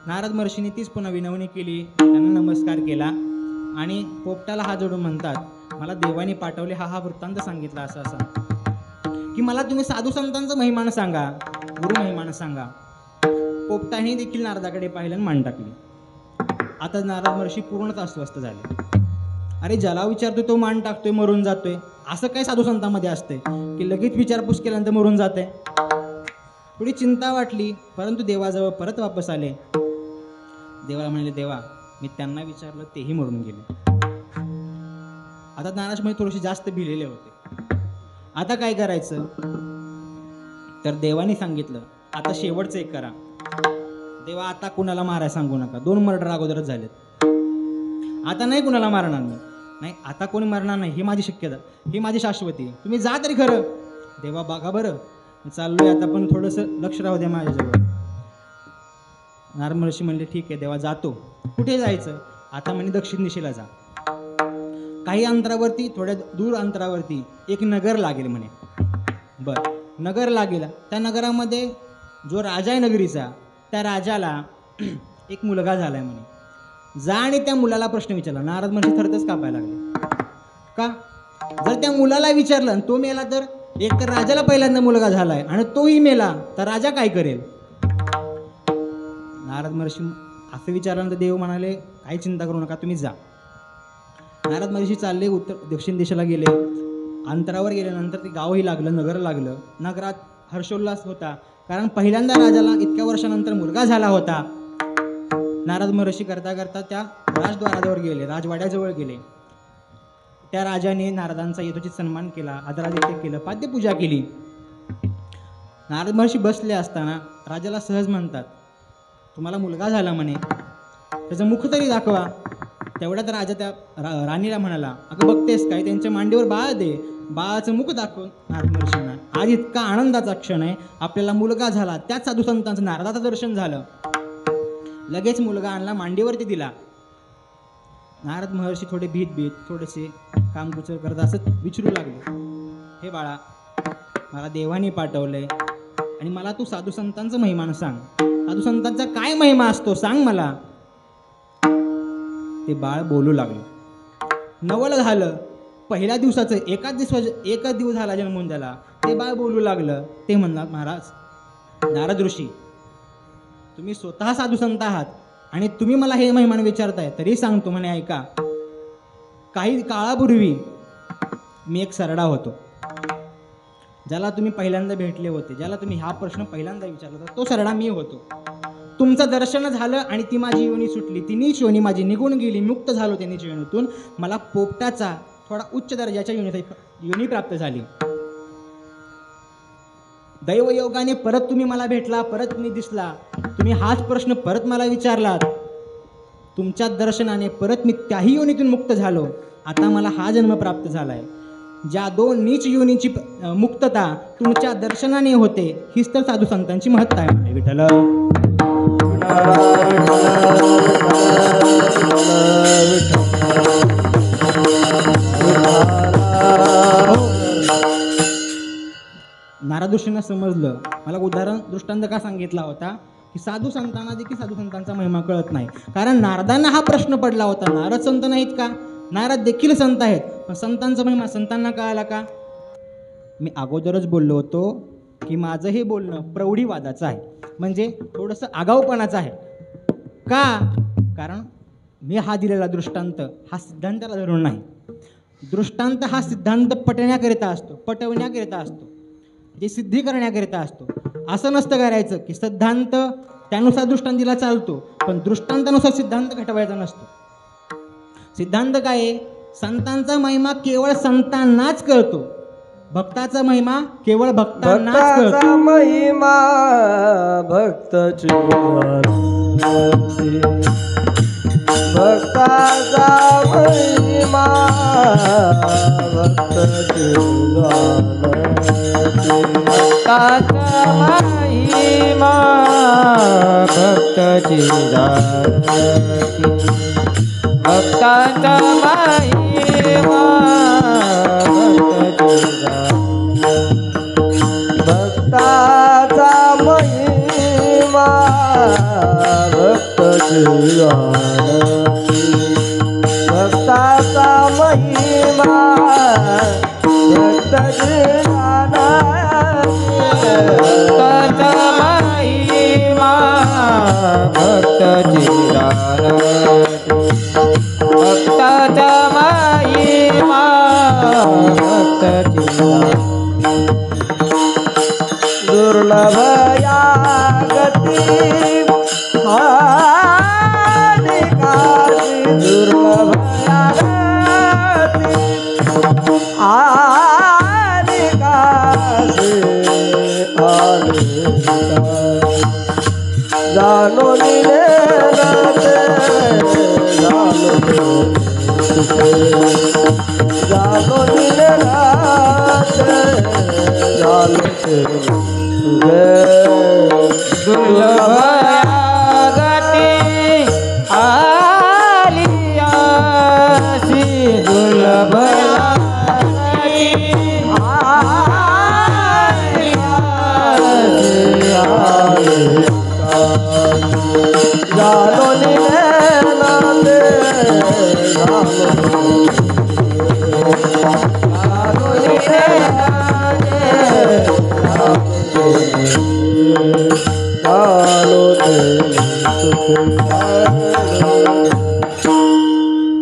नारद महर्षींनी तीच पुन्हा विनवणी केली, त्यांना नमस्कार केला आणि पोपटाला हात जोडून म्हणतात, मला देवाने पाठवले, हा वृत्तांत सांगितला असा असा, की मला तुम्ही साधू संतांचं महिमान सांगा, गुरु महिमान सांगा. पोपटाने देखील नारदाकडे पाहिलं आणि मान टाकली. आता नारद महर्षी पूर्णतः अस्वस्थ झाले. अरे ज्याला विचारतोय तो मान टाकतोय, मरून जातोय, असं काय साधू संतांमध्ये असते की लगेच विचारपूस केल्यानंतर मरून जाते? थोडी चिंता वाटली, परंतु देवाजवळ परत वापस आले. देवाला म्हणले, देवा मी त्यांना विचारलं, तेही मरून गेले. आता नाराज म्हणजे थोडेसे जास्त भिलेले होते. आता काय करायचं? तर देवाने सांगितलं, आता शेवटचं एक करा. देवा आता कुणाला मारायला सांगू नका. 2 मर्डर अगोदरच झालेत. आता नाही कुणाला मारणार मी. नाही आता कोणी मरणार नाही. ही माझी शक्यता, ही माझी शाश्वती. तुम्ही जा तरी खरं. देवा बघा बरं मी चाललोय आता, पण थोडंसं लक्ष राहू द्या माझ्याजवळ. नारद महर्षी म्हणले ठीक आहे देवा जातो. कुठे जायचं? आता म्हणे दक्षिण दिशेला जा. काही अंतरावरती, थोड्या दूर अंतरावरती एक नगर लागेल म्हणे. बरं नगर लागेल. त्या नगरामध्ये जो राजा आहे नगरीचा, त्या राजाला एक मुलगा झालाय म्हणे. जा आणि त्या मुलाला प्रश्न विचारला. नारद महर्षी थरथरच कापायला लागले. का? जर त्या मुलाला विचारलं आणि तो मेला तर? एक तर राजाला पहिल्यांदा मुलगा झालाय आणि तोही मेला तर राजा काय करेल? नारद महर्षी असं विचारल्यानंतर देव म्हणाले काही चिंता करू नका, तुम्ही जा. नारद महर्षी चालले दक्षिण दिशेला गेले. अंतरावर गेल्यानंतर ते गावही लागलं, नगर लागलं. नगरात हर्षोल्लास होता, कारण पहिल्यांदा राजाला इतक्या वर्षानंतर मुलगा झाला होता. नारद महर्षी करता करता त्या राजद्वाराजवळ गेले, राजवाड्याजवळ गेले. त्या राजाने नारदांचा यथोचित सन्मान केला, आदरातिथ्य केलं, पाद्यपूजा केली. नारद महर्षी बसले असताना राजाला सहज म्हणतात, तुम्हाला मुलगा झाला म्हणे, त्याचं मुख तरी दाखवा. तेवढ्यात राजा त्या राणीला म्हणाला, अगं बघतेस काय, त्यांच्या मांडीवर बाळ दे, बाळाचं मुख दाखव. नारद महर्षी म्हणा, आज इतका आनंदाचा क्षण आहे, आपल्याला मुलगा झाला. त्याच साधू संतांचं नारदाचं दर्शन झालं. लगेच मुलगा आणला, मांडीवरती दिला. नारद महर्षी थोडे भीत थोडेसे कामकुचर करत असत विचारू लागले, हे बाळा, मला देवाने पाठवलंय आणि मला तू साधू संतांचं महिमान सांग. साधू संतांचा काय महिमा असतो सांग मला. ते बाळ बोलू लागलं. नवल झालं. पहिल्या दिवसाचं एकच दिवस झाला जन्मून त्याला. ते बाळ बोलू लागलं. ते म्हणतात, महाराज नारद ऋषी, तुम्ही स्वतः साधू संत आहात आणि तुम्ही मला हे महिमान विचारताय, तरी सांगतो म्हणे, ऐका. काही काळापूर्वी मी एक सरडा होतो, ज्याला तुम्ही पहिल्यांदा भेटले होते, ज्याला तुम्ही हा प्रश्न पहिल्यांदा विचारला होता, तो सरडा मी होतो. तुमचं दर्शन झालं आणि ती माझी योनी सुटली. ती योनी माझी निघून गेली, मुक्त झालो त्या नीच योनीतून. मला पोपटाचा थोडा उच्च दर्जाच्या योनी प्राप्त झाली. दैवयोगाने परत तुम्ही मला भेटला, परत मी दिसला. तुम्ही हाच प्रश्न परत मला विचारलात. तुमच्या दर्शनाने परत मी त्याही योनीतून मुक्त झालो. आता मला हा जन्म प्राप्त झालाय. ज्या 2 नीच योनीची मुक्तता तुमच्या दर्शनाने होते, हीच तर साधू संतांची महत्ता आहे. विठ्ठल नारद ऋषींना समजलं. मला उदाहरण दृष्टांत का सांगितला होता की साधू संतांना देखील साधू संतांचा महिमा कळत नाही. कारण नारदांना हा प्रश्न पडला होता, नारद संत नाहीत का? नारद देखील संत आहेत, पण संतांचा महिमा संतांना कळाला का? मी अगोदरच बोललो होतो की माझं हे बोलणं प्रौढीवादाचं आहे, म्हणजे थोडंसं आगाऊपणाचं आहे. का? कारण मी हा दिलेला दृष्टांत हा सिद्धांताला धरून नाही. दृष्टांत हा सिद्धांत पटवण्याकरिता असतो, जे सिद्धी करण्याकरिता असतो. असं नसतं करायचं की सिद्धांत त्यानुसार दृष्टांतीला चालतो, पण दृष्टांतानुसार सिद्धांत घटवायचा नसतो. सिद्धांत काय आहे? संतांचा महिमा केवळ संतांनाच कळतो, भक्ताचा महिमा केवळ भक्तांनाच कळतो. महिमा भक्ताची भक्ताचा महिमा भक्ताची भक्ताचा महिमा भक्ताची भक्ताचा महिमा भक्ताचा महिमा भक्ताची भक्ताचा महिमा भक्ताची भक्ताचा महिमा भक्ताची भक्ताचा महिमा भक्ताची दुर्लभ या गती हानिकासी दुर्लभ या गती हानिकासी हानिकासी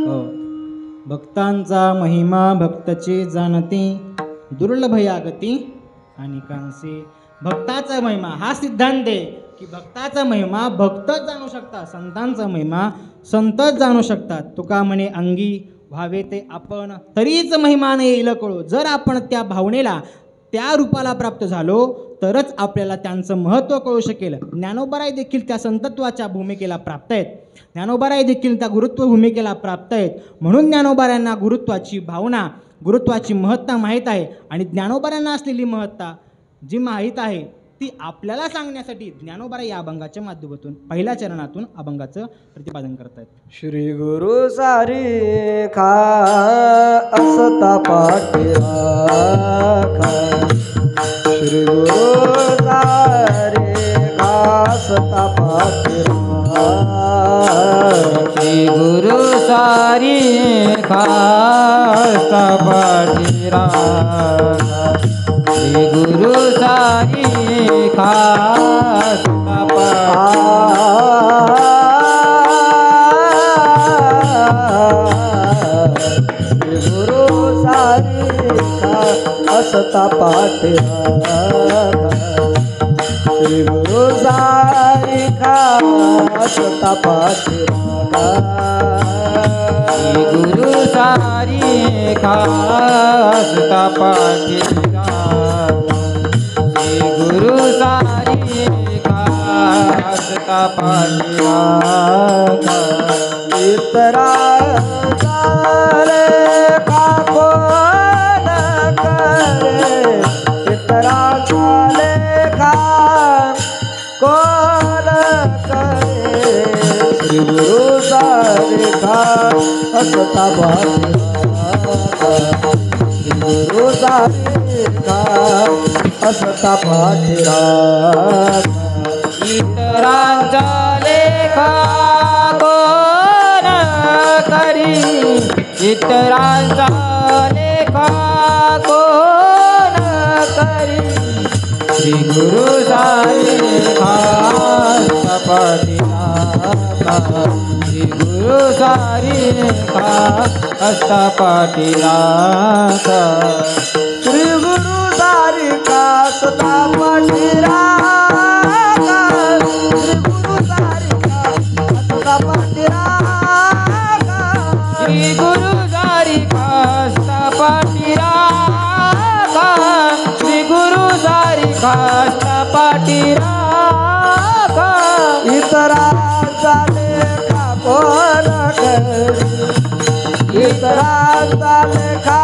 हो. भक्तांचा महिमा भक्तची जाणती दुर्लभ या गती आणि कांसी. भक्ताचा महिमा हा सिद्धांत आहे की भक्ताचा महिमा भक्तच जाणू शकतात, संतांचा महिमा संतच जाणू शकतात. तुका म्हणे अंगी व्हावे ते आपण तरीच महिमा नाही येईल कळो. जर आपण त्या भावनेला त्या रूपाला प्राप्त झालो तरच आपल्याला त्यांचं महत्त्व कळू शकेल. ज्ञानोबाराय देखील त्या संतत्वाच्या भूमिकेला प्राप्त आहेत, ज्ञानोबाराय देखील त्या गुरुत्व भूमिकेला प्राप्त आहेत. म्हणून ज्ञानोबारायांना गुरुत्वाची भावना, गुरुत्वाची महत्ता माहीत आहे. आणि ज्ञानोबारायांना असलेली महत्ता जी माहीत आहे ती आपल्याला सांगण्यासाठी ज्ञानोबाराय या अभंगाच्या माध्यमातून पहिल्या चरणातून अभंगाचं प्रतिपादन करतात. श्री गुरु सारी खा असता पाठी राखा. श्री गुरु सारी खा असता पाठी राखा. श्री गुरु सारी खास्ता पाठी राखा. श्री गुरु सारी खास्ता श्री गुरु सारी खा असता पाठी राखा. श्री गुरु सारी खा असता पाठी राखा. श्री गुरु सारी खास्ता पाठी राखा. श्री गुरु सारी खास्ता पाठी राखा. इतरा चाले का कोण करे. इतरा चाले का कोण करे. श्री गुरु सारी खा असता पाठी राखा. श्री गुरु सारी खा असता पाठी राखा. इतरांचा लेखा कोण करी. इतरांचा लेखा कोण करी. श्री गुरु सारी खास्ता पाठी राखा. श्री गुरु सारी खास्ता पाठी राखा. श्री गुरु सारी खा असता पाठी राखा. श्री गुरु सारी खा असता पाठी राखा. श्री गुरु सारी खास्ता पाठी राखा. श्री गुरु सारी खास्ता पाठी राखा. इतरांचा लेखा कोण करी. इतरांचा लेखा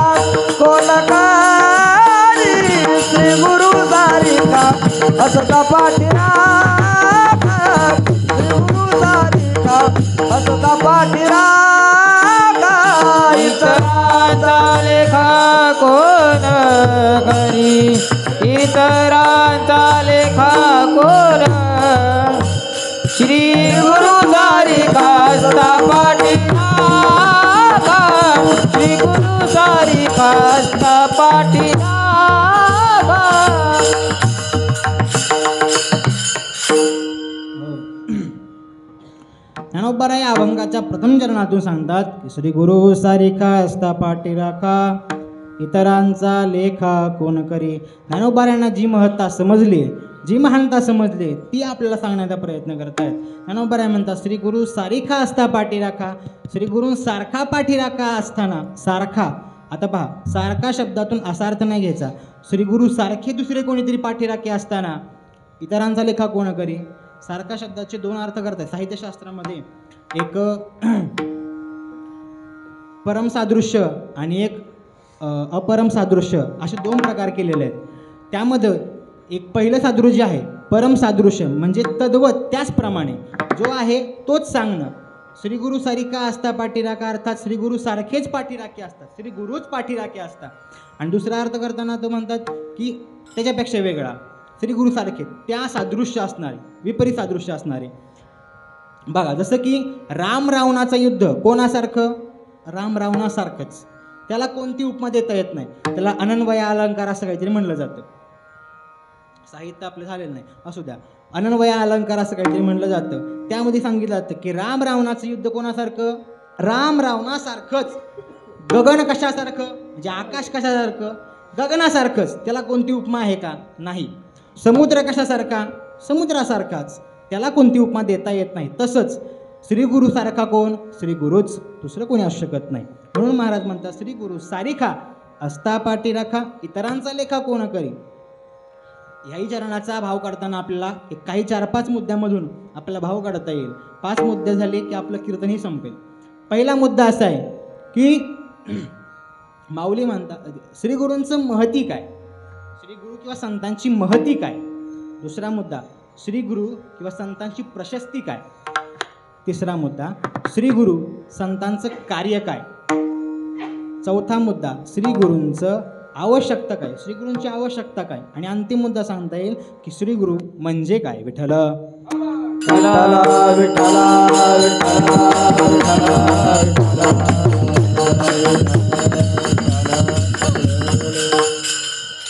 कोण करी. श्री गुरु सारी खा असता पाठी राखा. श्री गुरु सारी खा असता पाठी राखा. इतरांचा लेखा कोण करी. इतरांचा लेखा कोण. श्री गुरु सारी खास्ता पाठी राखा. श्री गुरु सारी खास्ता पाठी राखा. ज्ञानोबाराय या अभंगाच्या प्रथम चरणातून सांगतात की श्री गुरु सारी खास्ता पाठी राखा. इतरांचा लेखा कोण करी. ज्ञानोबारायांना जी महत्ता समजली, जी महानता समजली ती आपल्याला सांगण्याचा प्रयत्न करतायत. ज्ञानोबाराय म्हणतात श्री गुरु सारिखा असता पाठी राखा. श्री गुरु सारखा पाठी राखा असताना सारखा. आता पहा, सारखा शब्दातून असा अर्थ नाही घ्यायचा. श्री गुरु सारखे दुसरे कोणीतरी पाठीराखे असताना इतरांचा लेखा कोण करी. सारखा शब्दाचे दोन अर्थ करतात साहित्यशास्त्रामध्ये. एक परमसादृश्य आणि एक अपरमसादृश्य असे दोन प्रकार केलेले आहेत. त्यामध्ये एक पहिलं सादृश्य आहे परमसादृश्य, म्हणजे तद्वत त्याचप्रमाणे जो आहे तोच सांगणं. श्री गुरु सारिका असता पाठीराखा अर्थात श्री गुरु सारखेच पाठीराखे असतात, श्री गुरुच पाठीराखे असतात. आणि दुसरा अर्थ करताना तो म्हणतात की त्याच्यापेक्षा वेगळा श्री गुरु सारखे त्या सादृश्य असणारे, विपरीत सादृश्य असणारे. बघा, जसं की राम रावणाचं युद्ध कोणासारखं, राम रावणासारखंच. त्याला कोणती उपमा देता येत नाही, त्याला अनन्वय अलंकार असं काहीतरी म्हणलं जातं. साहित्य आपलं झालेलं नाही, असू द्या. अनन्वय अलंकार असं काहीतरी म्हणलं जातं. त्यामध्ये सांगितलं जातं की राम रावणाचं युद्ध कोणासारखं? राम रावणासारखंच. गगन कशासारखं? म्हणजे आकाश कशासारखं? गगनासारखंच. त्याला कोणती उपमा आहे का? नाही. समुद्र कशासारखा? समुद्रासारखाच. त्याला कोणती उपमा देता येत नाही. तसंच श्री गुरुसारखा कोण? श्री गुरुच, दुसरं कोणी असू शकत नाही. म्हणून महाराज म्हणतात श्री गुरु सारिखा असता पाठी राखा, इतरांचा लेखा कोण करी. ह्याही चरणाचा भाव काढताना आपल्याला एक काही 4-5 मुद्द्यामधून आपल्याला भाव काढता येईल. 5 मुद्दे झाले की आपलं कीर्तनही संपेल. पहिला मुद्दा असा आहे की माऊली म्हणतात श्री गुरूंचं महती काय, श्री गुरु किंवा संतांची महती काय. दुसरा मुद्दा श्री गुरु किंवा संतांची प्रशस्ती काय. तिसरा मुद्दा श्री गुरु संतांचं कार्य काय. चौथा मुद्दा श्री गुरूंचं आवश्यकता काय, श्री गुरूंची आवश्यकता काय. आणि अंतिम मुद्दा सांगता येईल की श्री गुरु म्हणजे काय. विठ्ठल विठ्ठला विठ्ठला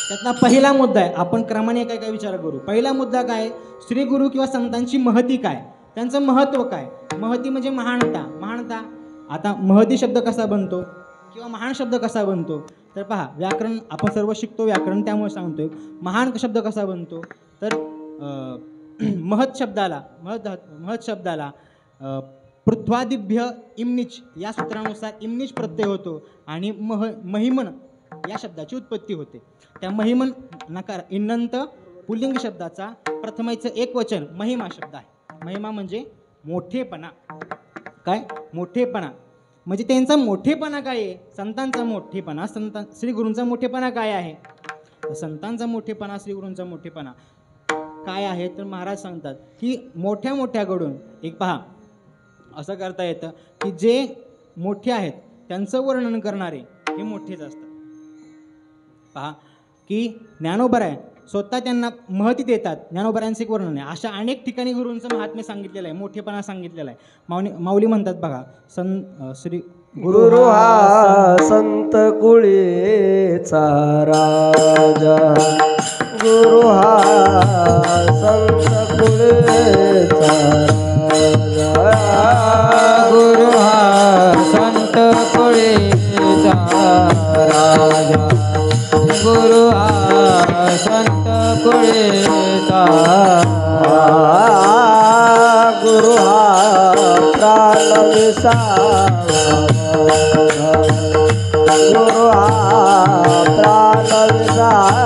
त्यातला पहिला मुद्दा आहे. आपण क्रमाने काय काय विचार करू. पहिला मुद्दा काय? श्री गुरु किंवा संतांची महती काय, त्यांचं महत्त्व काय. महती म्हणजे महानता. महानता आता महती शब्द कसा बनतो किंवा महान शब्द कसा बनतो तर पहा, व्याकरण आपण सर्व शिकतो व्याकरण, त्यामुळे सांगतोय. महान शब्द कसा बनतो तर महत शब्दाला पृथ्वादिभ्य इमनिच या सूत्रानुसार इमनिच प्रत्यय होतो आणि महिमन या शब्दाची उत्पत्ती होते. त्या महिमन नकार इन्नंत पुल्लिंग शब्दाचा प्रथमेचं एक वचन महिमा शब्द आहे. महिमा म्हणजे मोठेपणा. काय? मोठेपणा. म्हणजे त्यांचा मोठेपणा काय आहे? संतांचा मोठेपणा. श्री गुरूंचा मोठेपणा काय आहे? संतांचा मोठेपणा, श्री गुरूंचा मोठेपणा काय आहे तर महाराज सांगतात की मोठ्या मोठ्याकडून एक पहा असं करता येतं की जे मोठे आहेत त्यांचं वर्णन करणारे हे मोठेच असतात. पहा की ज्ञानोबा आहे स्वतः त्यांना महती देतात. ज्ञानोबरांचे एक वर्णन आहे. अशा अनेक ठिकाणी गुरूंचं महात्म्य सांगितलेलं आहे, मोठेपणा सांगितलेला आहे. माऊली म्हणतात बघा श्री गुरु हा संत कुळीचा राजा, गुरु हा संत कुळीचा राजा, गुरु हा संत कुळीचा राजा, गुरु हा संत कुळीचा, गुरु हा प्राण विसावा, गुरु हा प्राण विसावा,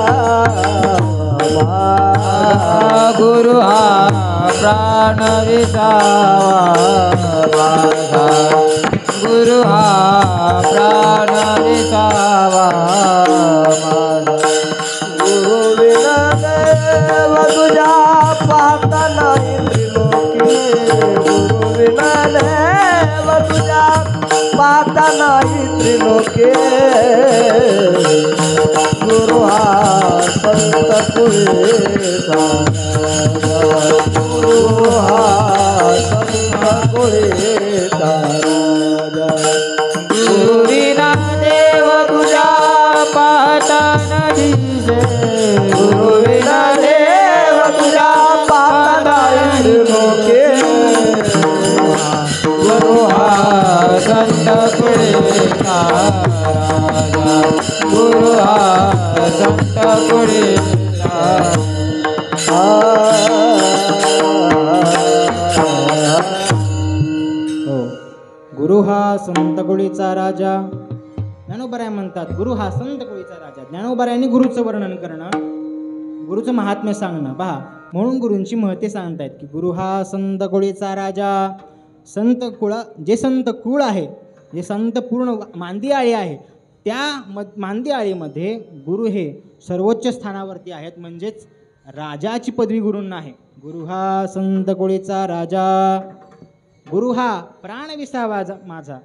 गुरु हा प्राण विसावा, गुरु हा प्राण विसावा, गुरु विना देव तुझ्या पाहता नाही त्रिलोकी, गुरु विना देव तुझ्या पाहता नाही त्रिलोकी, गुरु हा संत कुळीचा, गुरु हा संत कुळीचा राजा, गुरु विना देव तुझ्या पाहता न दिसे, गुरु विना देव तुझ्या पाहता न दिसे, गुरु हा संत कुळीचा राजा, गुरु हा संत कुळीचा. हो, गुरु हा संत कुळीचा राजा. ज्ञानोबराय म्हणतात गुरु हा संत कुळीचा राजा. ज्ञानोबरायांनी गुरुचं वर्णन करणं, गुरुचं महात्म्य सांगणं पहा. म्हणून गुरूंची महती सांगतायत की गुरु हा संत कुळीचा राजा. संत कुळ, जे संत कुळ आहे, जे संत पूर्ण मांदी आळी आहे, त्या मांदी आळीमध्ये गुरु हे सर्वोच्च स्थानावरती आहेत. म्हणजेच राजाची पदवी गुरूंना आहे. गुरु हा संत कुळीचा राजा, गुरु हा प्राण विसावा माझा.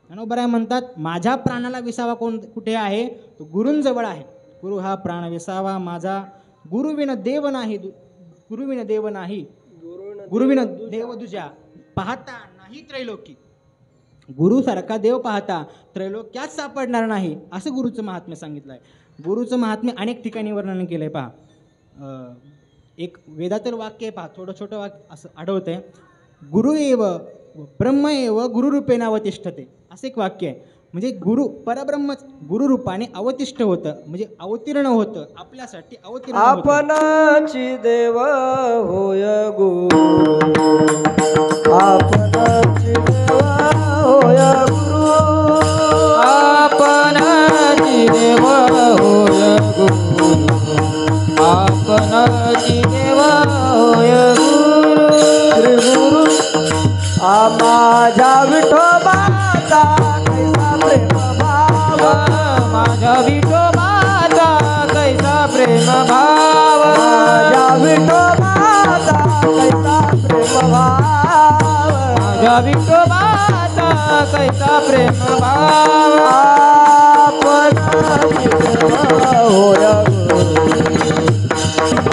ज्ञानोबराय म्हणतात माझ्या प्राणाला विसावा कुठे आहे तो गुरूंजवळ आहे. गुरु हा प्राण विसावा माझा, गुरुविन देव नाही, गुरुविन देव नाही, गुरुविन देव तुझ्या पाहता नाही त्रैलोकी. गुरुसारखा देव पाहता त्रैलोक्यात सापडणार नाही, असं गुरुचं महात्म्य सांगितलं आहे. गुरुचं महात्म्य अनेक ठिकाणी वर्णन केलं आहे पहा. एक वेदातील वाक्य आहे पहा, थोडं छोटं वाक्य असं आढळतंय. गुरु एव ब्रह्म एव गुरुरूपेण अवतिष्ठते असं एक वाक्य आहे. म्हणजे परब्रह्मच गुरुरूपाने अवतिष्ठ होतं, म्हणजे अवतीर्ण होतं, आपल्यासाठी अवतीर्ण होतं. आपणाची देव होय गुरु, आपणाची देव होय गुरु, आपणाची देव होय गुरु, आपणाची देव होय गुरु. श्री गुरु माझ्या विठोबाचा कैसा प्रेम भाव, माझ्या विठोबाचा कैसा प्रेम भाव, माझ्या विठोबाचा कैसा प्रेम भाव, माझ्या विठोबाचा कैसा प्रेम भाव. आपणाची देव होय गुरु,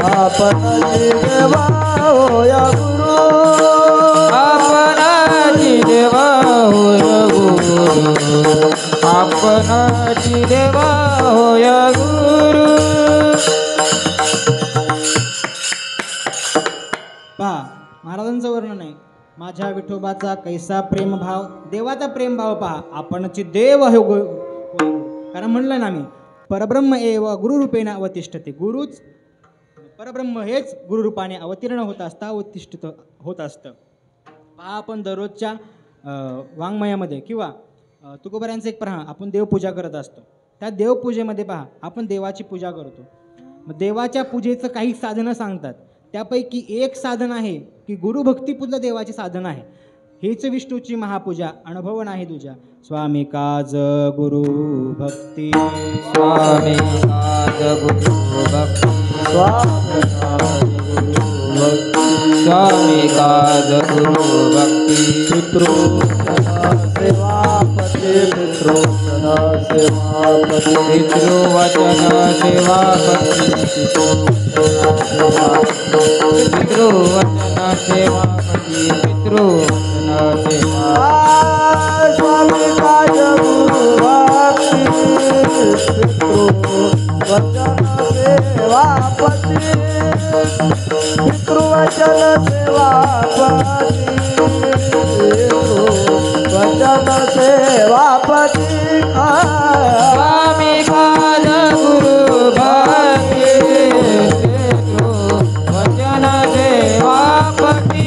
आपणाची देव होय गुरु, आपणाची देव होय गुरु, आपणाची देव होय गुरु. पहा महाराजांचं वर्णन आहे, माझ्या विठोबाचा कैसा प्रेमभाव, देवाचा प्रेमभाव पहा. आपणची देव हे कारण म्हणलं ना मी, परब्रह्म एव गुरुरूपेण अवतिष्ठते. गुरुच परब्रह्म हेच गुरुरूपाने अवतीर्ण होत असतं, अवतिष्ठित होत असतं. पहा आपण दररोजच्या वाङ्मयामध्ये किंवा तुकोबाऱ्यांचं एक पहा, आपण देवपूजा करत असतो. त्या देवपूजेमध्ये पहा आपण देवाची पूजा करतो. मग देवाच्या पूजेचं काही साधनं सांगतात. त्यापैकी एक साधन आहे की गुरुभक्तीपूर्ण देवाचे साधन आहे. हेच विष्णूची महापूजा, अनुभव नाही तुझ्या. स्वामी काज गुरु भक्ती, स्वामी काज गुरु भक्ती, स्वामी काज गुरु भक्ती. सेवापती पितृवचन सेवापती, पितृवचन सेवापती, पितृवचन सेवापती, पितृवचन सेवा. स्वामी काज गुरु भक्ती, पितृवचन सेवापती, पितृवचन सेवापती, पितृवचन सेवापती. स्वामी काज गुरु भक्ती, पितृवचन सेवापती,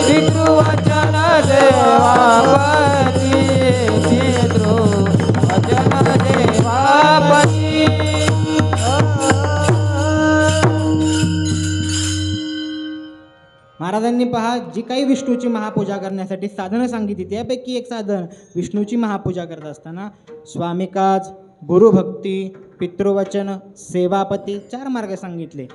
पितृवचन सेवापती, पितृवचन सेवापती. महाराजांनी पहा जी काही विष्णूची महापूजा करण्यासाठी साधनं सांगितली, त्यापैकी एक साधन विष्णूची महापूजा करत असताना स्वामिकाज, गुरुभक्ती, पितृवचन, सेवापती 4 मार्ग सांगितले.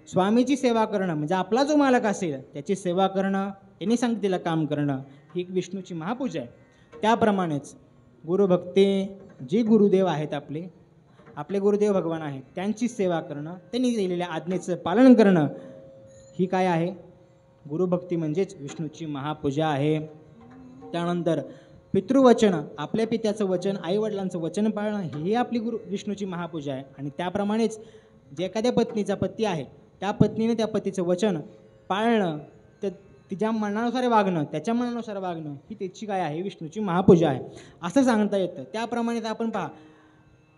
स्वामीची सेवा करणं म्हणजे आपला जो मालक असेल त्याची सेवा करणं, त्यांनी सांगितलेलं काम करणं, ही एक विष्णूची महापूजा आहे. त्याप्रमाणेच गुरुभक्ती, जी गुरुदेव आहेत आपले गुरुदेव भगवान आहेत, त्यांची सेवा करणं, त्यांनी दिलेल्या आज्ञेचं पालन करणं, ही काय आहे? गुरुभक्ती म्हणजेच विष्णूची महापूजा आहे. त्यानंतर पितृवचन, आपल्या पित्याचं वचन, आईवडिलांचं वचन पाळणं, ही आपली विष्णूची महापूजा आहे. आणि त्याप्रमाणेच जे एखाद्या पत्नीचा पती आहे त्या पत्नीने त्या पतीचं वचन पाळणं, तिच्या मनानुसार वागणं, त्याच्या मनानुसार वागणं, ही त्याची काय आहे? विष्णूची महापूजा आहे असं सांगता येतं. त्याप्रमाणेच आपण पहा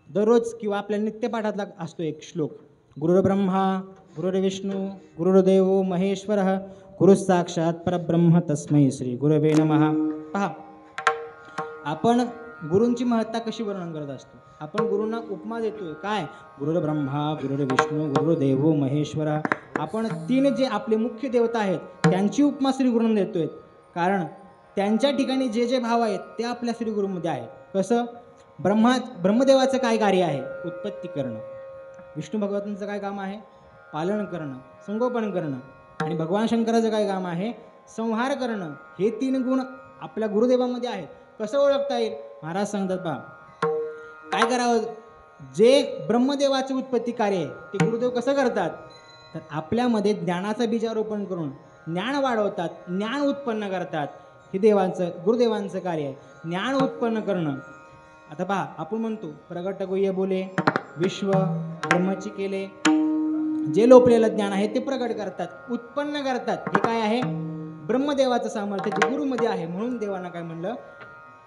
दररोज किंवा आपल्या नित्यपाठातला असतो एक श्लोक, गुरुर्ब्रह्मा गुरुर्विष्णू गुरुर्देवो महेश्वरः गुरु साक्षात परब्रह्म तस्मै श्री गुरवे नमः. पहा आपण गुरूंची महत्ता कशी वर्णन करत असतो. आपण गुरूंना उपमा देतोय काय? गुरुर्ब्रह्मा गुरुर्विष्णू गुरुर्देवो महेश्वरः. आपण 3 जे आपले मुख्य देवता आहेत त्यांची उपमा श्री गुरूंना देतोय, कारण त्यांच्या ठिकाणी जे जे भाव आहेत ते आपल्या श्री गुरूमध्ये आहे. कसं? ब्रह्मदेवाचं काय कार्य आहे? उत्पत्ती करणं. विष्णू भगवंतांचं काय काम आहे? पालन करणं, संगोपन करणं. आणि भगवान शंकराचं काय काम आहे? संहार करणं. हे 3 गुण आपल्या गुरुदेवामध्ये आहेत. कसं ओळखता येईल? महाराज सांगतात पहा, काय करावं? जे ब्रह्मदेवाचं उत्पत्ती कार्य आहे ते गुरुदेव कसं करतात? तर आपल्यामध्ये ज्ञानाचं बीजारोपण करून ज्ञान वाढवतात, ज्ञान उत्पन्न करतात. हे गुरुदेवांचं कार्य आहे, ज्ञान उत्पन्न करणं. आता पहा आपण म्हणतो प्रगट गुह्य बोले विश्व ब्रह्मची केले, जे लोपलेलं ज्ञान आहे ते प्रगट करतात, उत्पन्न करतात. हे काय आहे? ब्रह्मदेवाचं सामर्थ्य जे गुरुमध्ये आहे. म्हणून देवांना काय म्हणलं?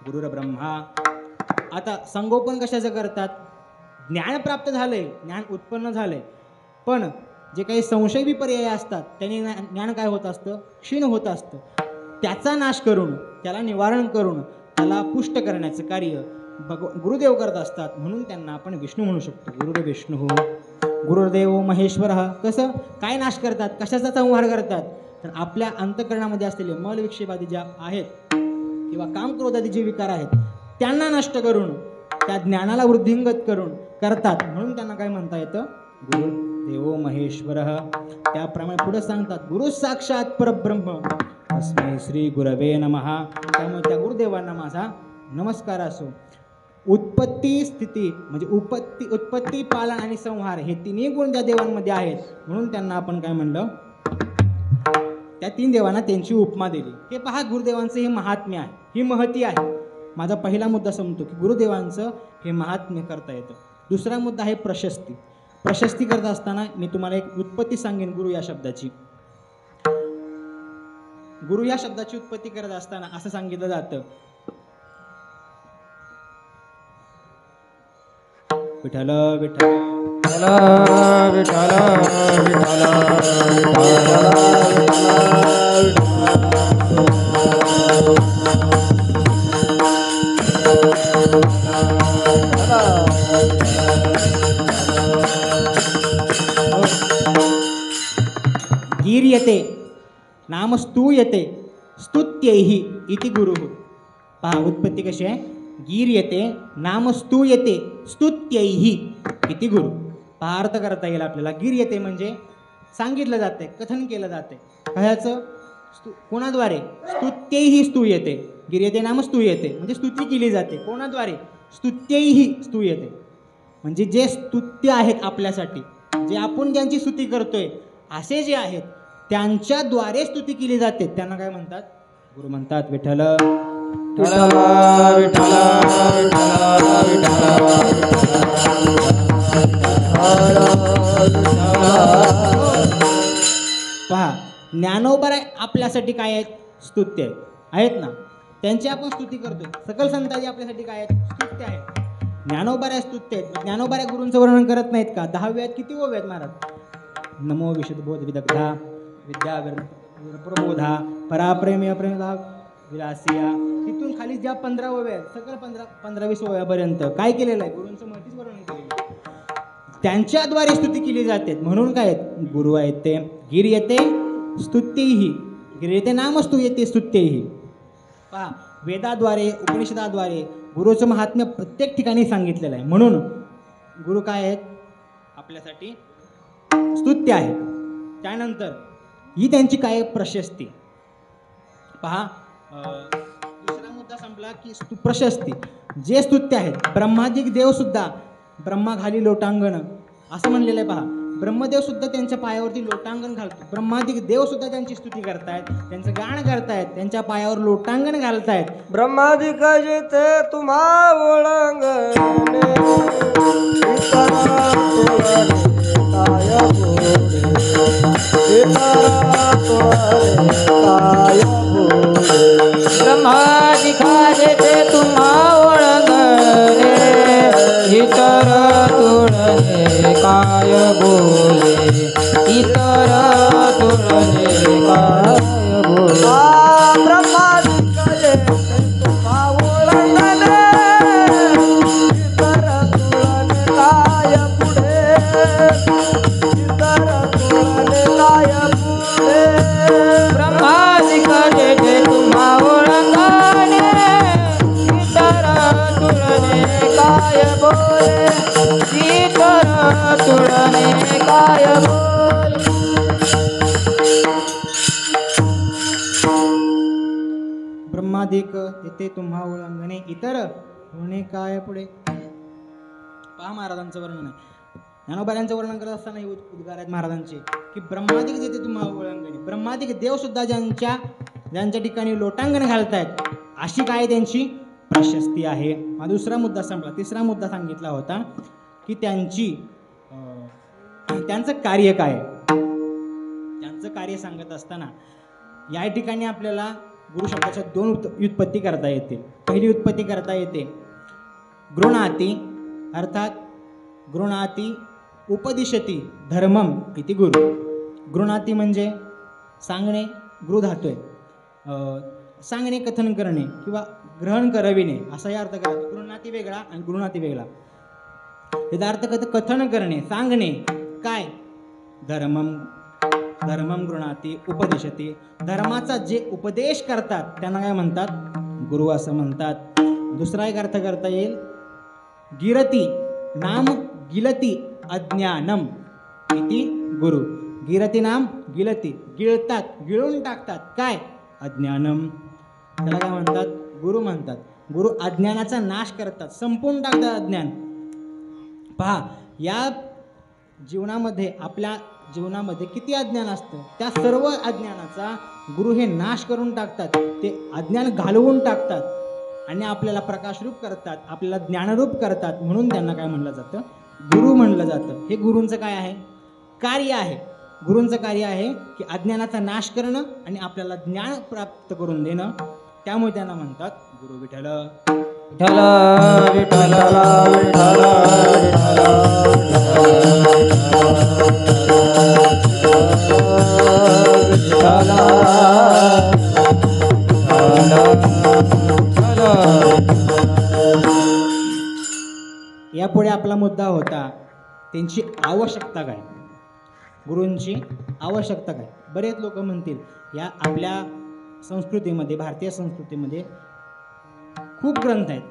गुरुर ब्रह्मा. आता संगोपन कशाचं करतात? ज्ञान प्राप्त झालंय, ज्ञान उत्पन्न झालंय, पण जे काही संशय विपर्याय असतात त्याने ज्ञान काय होत असतं? क्षीण होत असतं. त्याचा नाश करून, त्याला निवारण करून, त्याला पुष्ट करण्याचं कार्य गुरुदेव करत असतात. म्हणून त्यांना आपण विष्णू म्हणू शकतो. गुरुर विष्णू, गुरुदेव महेश्वर. कसं काय नाश करतात? कशाचा संहार करतात? तर आपल्या अंतःकरणामध्ये असलेले मल विक्षेपादी ज्या आहेत किंवा काम क्रोधादी जे विकार आहेत त्यांना नष्ट करून, त्या ज्ञानाला वृद्धिंगत करून करतात. म्हणून त्यांना काय म्हणता येतं? गुरुदेव महेश्वर. त्याप्रमाणे पुढे सांगतात, गुरु साक्षात परब्रह्म तस्मै श्री गुरवे नमः. त्यामुळे त्या गुरुदेवांना माझा नमस्कार असो. उत्पत्ती, स्थिती म्हणजे उत्पत्ती, पालन आणि संहार हे तिन्ही गुण ज्या देवांमध्ये आहेत, म्हणून त्यांना आपण काय म्हणलं? त्या तीन देवांना त्यांची उपमा दिली. हे पहा, गुरुदेवांचं हे महात्म्य आहे, ही महती आहे. माझा पहिला मुद्दा समजतो की गुरुदेवांचं हे महात्म्य करता येतं. दुसरा मुद्दा आहे प्रशस्ती. प्रशस्ती करत असताना मी तुम्हाला एक उत्पत्ती सांगेन गुरु या शब्दाची. गुरु या शब्दाची उत्पत्ती करत असताना असं सांगितलं जातं, विठ्ठल विठ्ठल विठ्ठल गीर्यते नाम स्तूयते स्तुत्यैहि इति गुरुः. पहा उत्पत्ती कशी आहे? गीर्यते नाम स्तूयते स्तुत्यैहि इति गुरु. पहा अर्थ करता येईल आपल्याला. गीर्यते म्हणजे सांगितलं जाते, कथन केलं जाते. कशाचं? कोणाद्वारे? स्तुत्यैहि स्तूयते. गीर्यते नाम स्तूयते म्हणजे स्तुती केली जाते. कोणाद्वारे? स्तुत्यैहि स्तूयते म्हणजे जे स्तुत्य आहेत आपल्यासाठी, जे आपण ज्यांची स्तुती करतोय असे जे आहेत त्यांच्याद्वारे स्तुती केली जाते. त्यांना काय म्हणतात? गुरु म्हणतात. विठ्ठल पहा, ज्ञानोबा आपल्यासाठी काय आहेत? स्तुत्य आहेत ना, त्यांची आपण स्तुती करतोय. सकल संताजी आपल्यासाठी काय आहेत? स्तुत्य आहेत. ज्ञानोबा स्तुत्य आहेत. ज्ञानोबा गुरूंचं वर्णन करत नाहीत का? 10 वेळात किती ओव्यात महाराज? नमो विशुद्ध बोध विदग्धा विद्या प्रबोधा पराप्रेमी अप्रेमदा विलासिया. तिथून खाली ज्या 15 ओव्या आहेत, सकल 15-20 ओव्यापर्यंत काय केलेलं आहे? गुरूंचं महतीच वर्णन केलेलं आहे. त्यांच्याद्वारे स्तुती केली जाते. म्हणून काय आहेत? गुरु आहेत ते. गीर्यते स्तुत्यैहि, गीर्यते नाम स्तूयते स्तुत्यैहि. पहा, वेदाद्वारे उपनिषदाद्वारे गुरुचं महात्म्य प्रत्येक ठिकाणी सांगितलेलं आहे. म्हणून गुरु काय आहेत? आपल्यासाठी स्तुत्य आहे. त्यानंतर ही त्यांची काय? प्रशस्ती. पहा, दुसरा मुद्दा संपला की प्रशस्ती. जे स्तुत्य आहेत, ब्रह्मादिक देव सुद्धा ब्रह्मा घाली लोटांगण असं म्हणलेलं आहे. पहा, ब्रह्मदेव सुद्धा त्यांच्या पायावरती लोटांगण घालतो. ब्रह्मादिक देव सुद्धा त्यांची स्तुती करतायत, त्यांचं गाण करतायत, त्यांच्या पायावर लोटांगण घालतायत. ब्रह्मादिक जेते तुम्हा ओळंगणे ब्रह्मादिकाले ते तुम्हा ओळंगणे इतर तुळणे काय बोले, इतर तुळणे काय बोले. ब्रह्मादिक जेते तुम्हा ओळंगणे इतर तुळणे काय पुढे, इतर तुळणे काय पुढे. ब्रह्मादिकाले ते तुम्हा ओळंगणे इतर तुळणे काय बोले, इतर तुळणे काय बोले. ब्रह्मादिक येथे तुम्हा ओळंगणे इतर होणे काय पुढे. पहा, महाराजांचं वर्णन आहे. ज्ञानोबाऱ्यांचं वर्णन करत असताना उद्गार आहेत महाराजांचे की ब्रह्मादिक जेथे तुम्हा ओळंगणे. ब्रह्मादिक देव सुद्धा ज्यांच्या ठिकाणी लोटांगण घालतायत अशी काय त्यांची प्रशस्ती आहे. हा दुसरा मुद्दा संपला. तिसरा मुद्दा सांगितला होता की त्यांचं कार्य काय आहे. त्यांचं कार्य सांगत असताना या ठिकाणी आपल्याला गुरु शब्दाच्या दोन व्युत्पत्ती करता येतील. पहिली व्युत्पत्ती करता येते गृणाती, अर्थात गृणाती उपदिशती धर्मम इति गुरु. गृणाती म्हणजे सांगणे, गृह धातू आहे, सांगणे, कथन करणे किंवा ग्रहण करविणे असा या अर्थ करतो. गृणाती वेगळा आणि गृणाती वेगळा. याचा अर्थ कथन करणे, सांगणे काय, धर्मम, धर्मम गृणाती उपदिशती, धर्माचा जे उपदेश करतात त्यांना काय म्हणतात, गुरु असं म्हणतात. दुसरा एक अर्थ करता येईल गिरती, नाम गिलती अज्ञानम इति गुरु. गिरती नाम गिलती, गिळतात, गिळून टाकतात काय, अज्ञानम, त्याला काय म्हणतात, गुरु म्हणतात. गुरु अज्ञानाचा नाश करतात, संपवून टाकतात अज्ञान. पहा, या जीवनामध्ये, आपल्या जीवनामध्ये किती अज्ञान असतं, त्या सर्व अज्ञानाचा गुरु हे नाश करून टाकतात, ते अज्ञान घालवून टाकतात आणि आपल्याला प्रकाशरूप करतात, आपल्याला ज्ञानरूप करतात. म्हणून त्यांना काय म्हणलं जातं, गुरु म्हणलं जातं. हे गुरूंचं काय आहे, कार्य आहे. गुरूंचं कार्य आहे की अज्ञानाचा नाश करणं आणि आपल्याला ज्ञान प्राप्त करून देणं. त्यामुळे त्यांना म्हणतात गुरु विठ्ठल. विठ्ठल विठ्ठल विठ्ठल यापुढे आपला मुद्दा होता त्यांची आवश्यकता काय, गुरूंची आवश्यकता काय. बरेच लोक म्हणतील या आपल्या संस्कृतीमध्ये, भारतीय संस्कृतीमध्ये खूप ग्रंथ आहेत,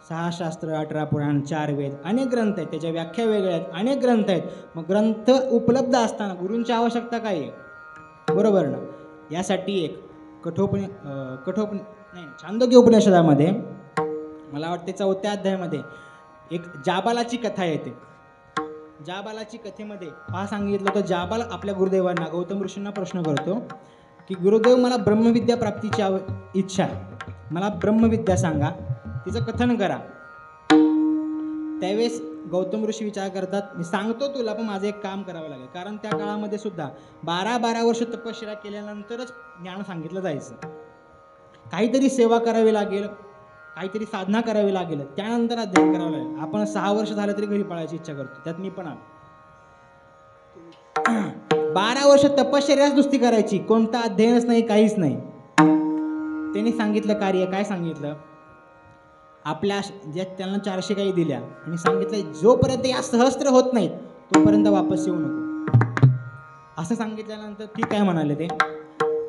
6 शास्त्र, 18 पुराण, 4 वेद, अनेक ग्रंथ आहेत, त्याच्या व्याख्या वेगळ्या आहेत, अनेक ग्रंथ आहेत. मग ग्रंथ उपलब्ध असताना गुरूंची आवश्यकता काय आहे, बरोबर ना. यासाठी एक छांदोग्य उपनिषदामध्ये मला वाटते 4थ्या अध्यायामध्ये एक जाबालाची कथा येते. जाबालाची कथेमध्ये पहा सांगितलं तर जाबाल आपल्या गुरुदेवांना, गौतम ऋषींना प्रश्न करतो की गुरुदेव, मला ब्रह्मविद्या प्राप्तीची इच्छा आहे, मला ब्रह्मविद्या सांगा, तिचं कथन करा. त्यावेळेस गौतम ऋषी विचार करतात, मी सांगतो तुला, पण माझं एक काम करावं लागेल. कारण त्या काळामध्ये सुद्धा 12 वर्ष तपश्चर्या केल्यानंतरच ज्ञान सांगितलं जायचं. काहीतरी सेवा करावी लागेल, काहीतरी साधना करावी लागेल, त्यानंतर अध्ययन करावं लागेल. आपण 6 वर्ष झालं तरी घरी पळायची इच्छा करतो, त्यात मी पण आलो. 12 वर्ष तपश्चर्याच नुसती करायची, कोणतं अध्ययनच नाही, काहीच नाही. त्यांनी सांगितलं कार्य काय सांगितलं, आपल्या ज्या त्यांना 400 गायी दिल्या आणि सांगितलं जोपर्यंत या सहस्त्र होत नाहीत तोपर्यंत वापस येऊ नको. असं सांगितल्यानंतर ठीक आहे म्हणाले ते.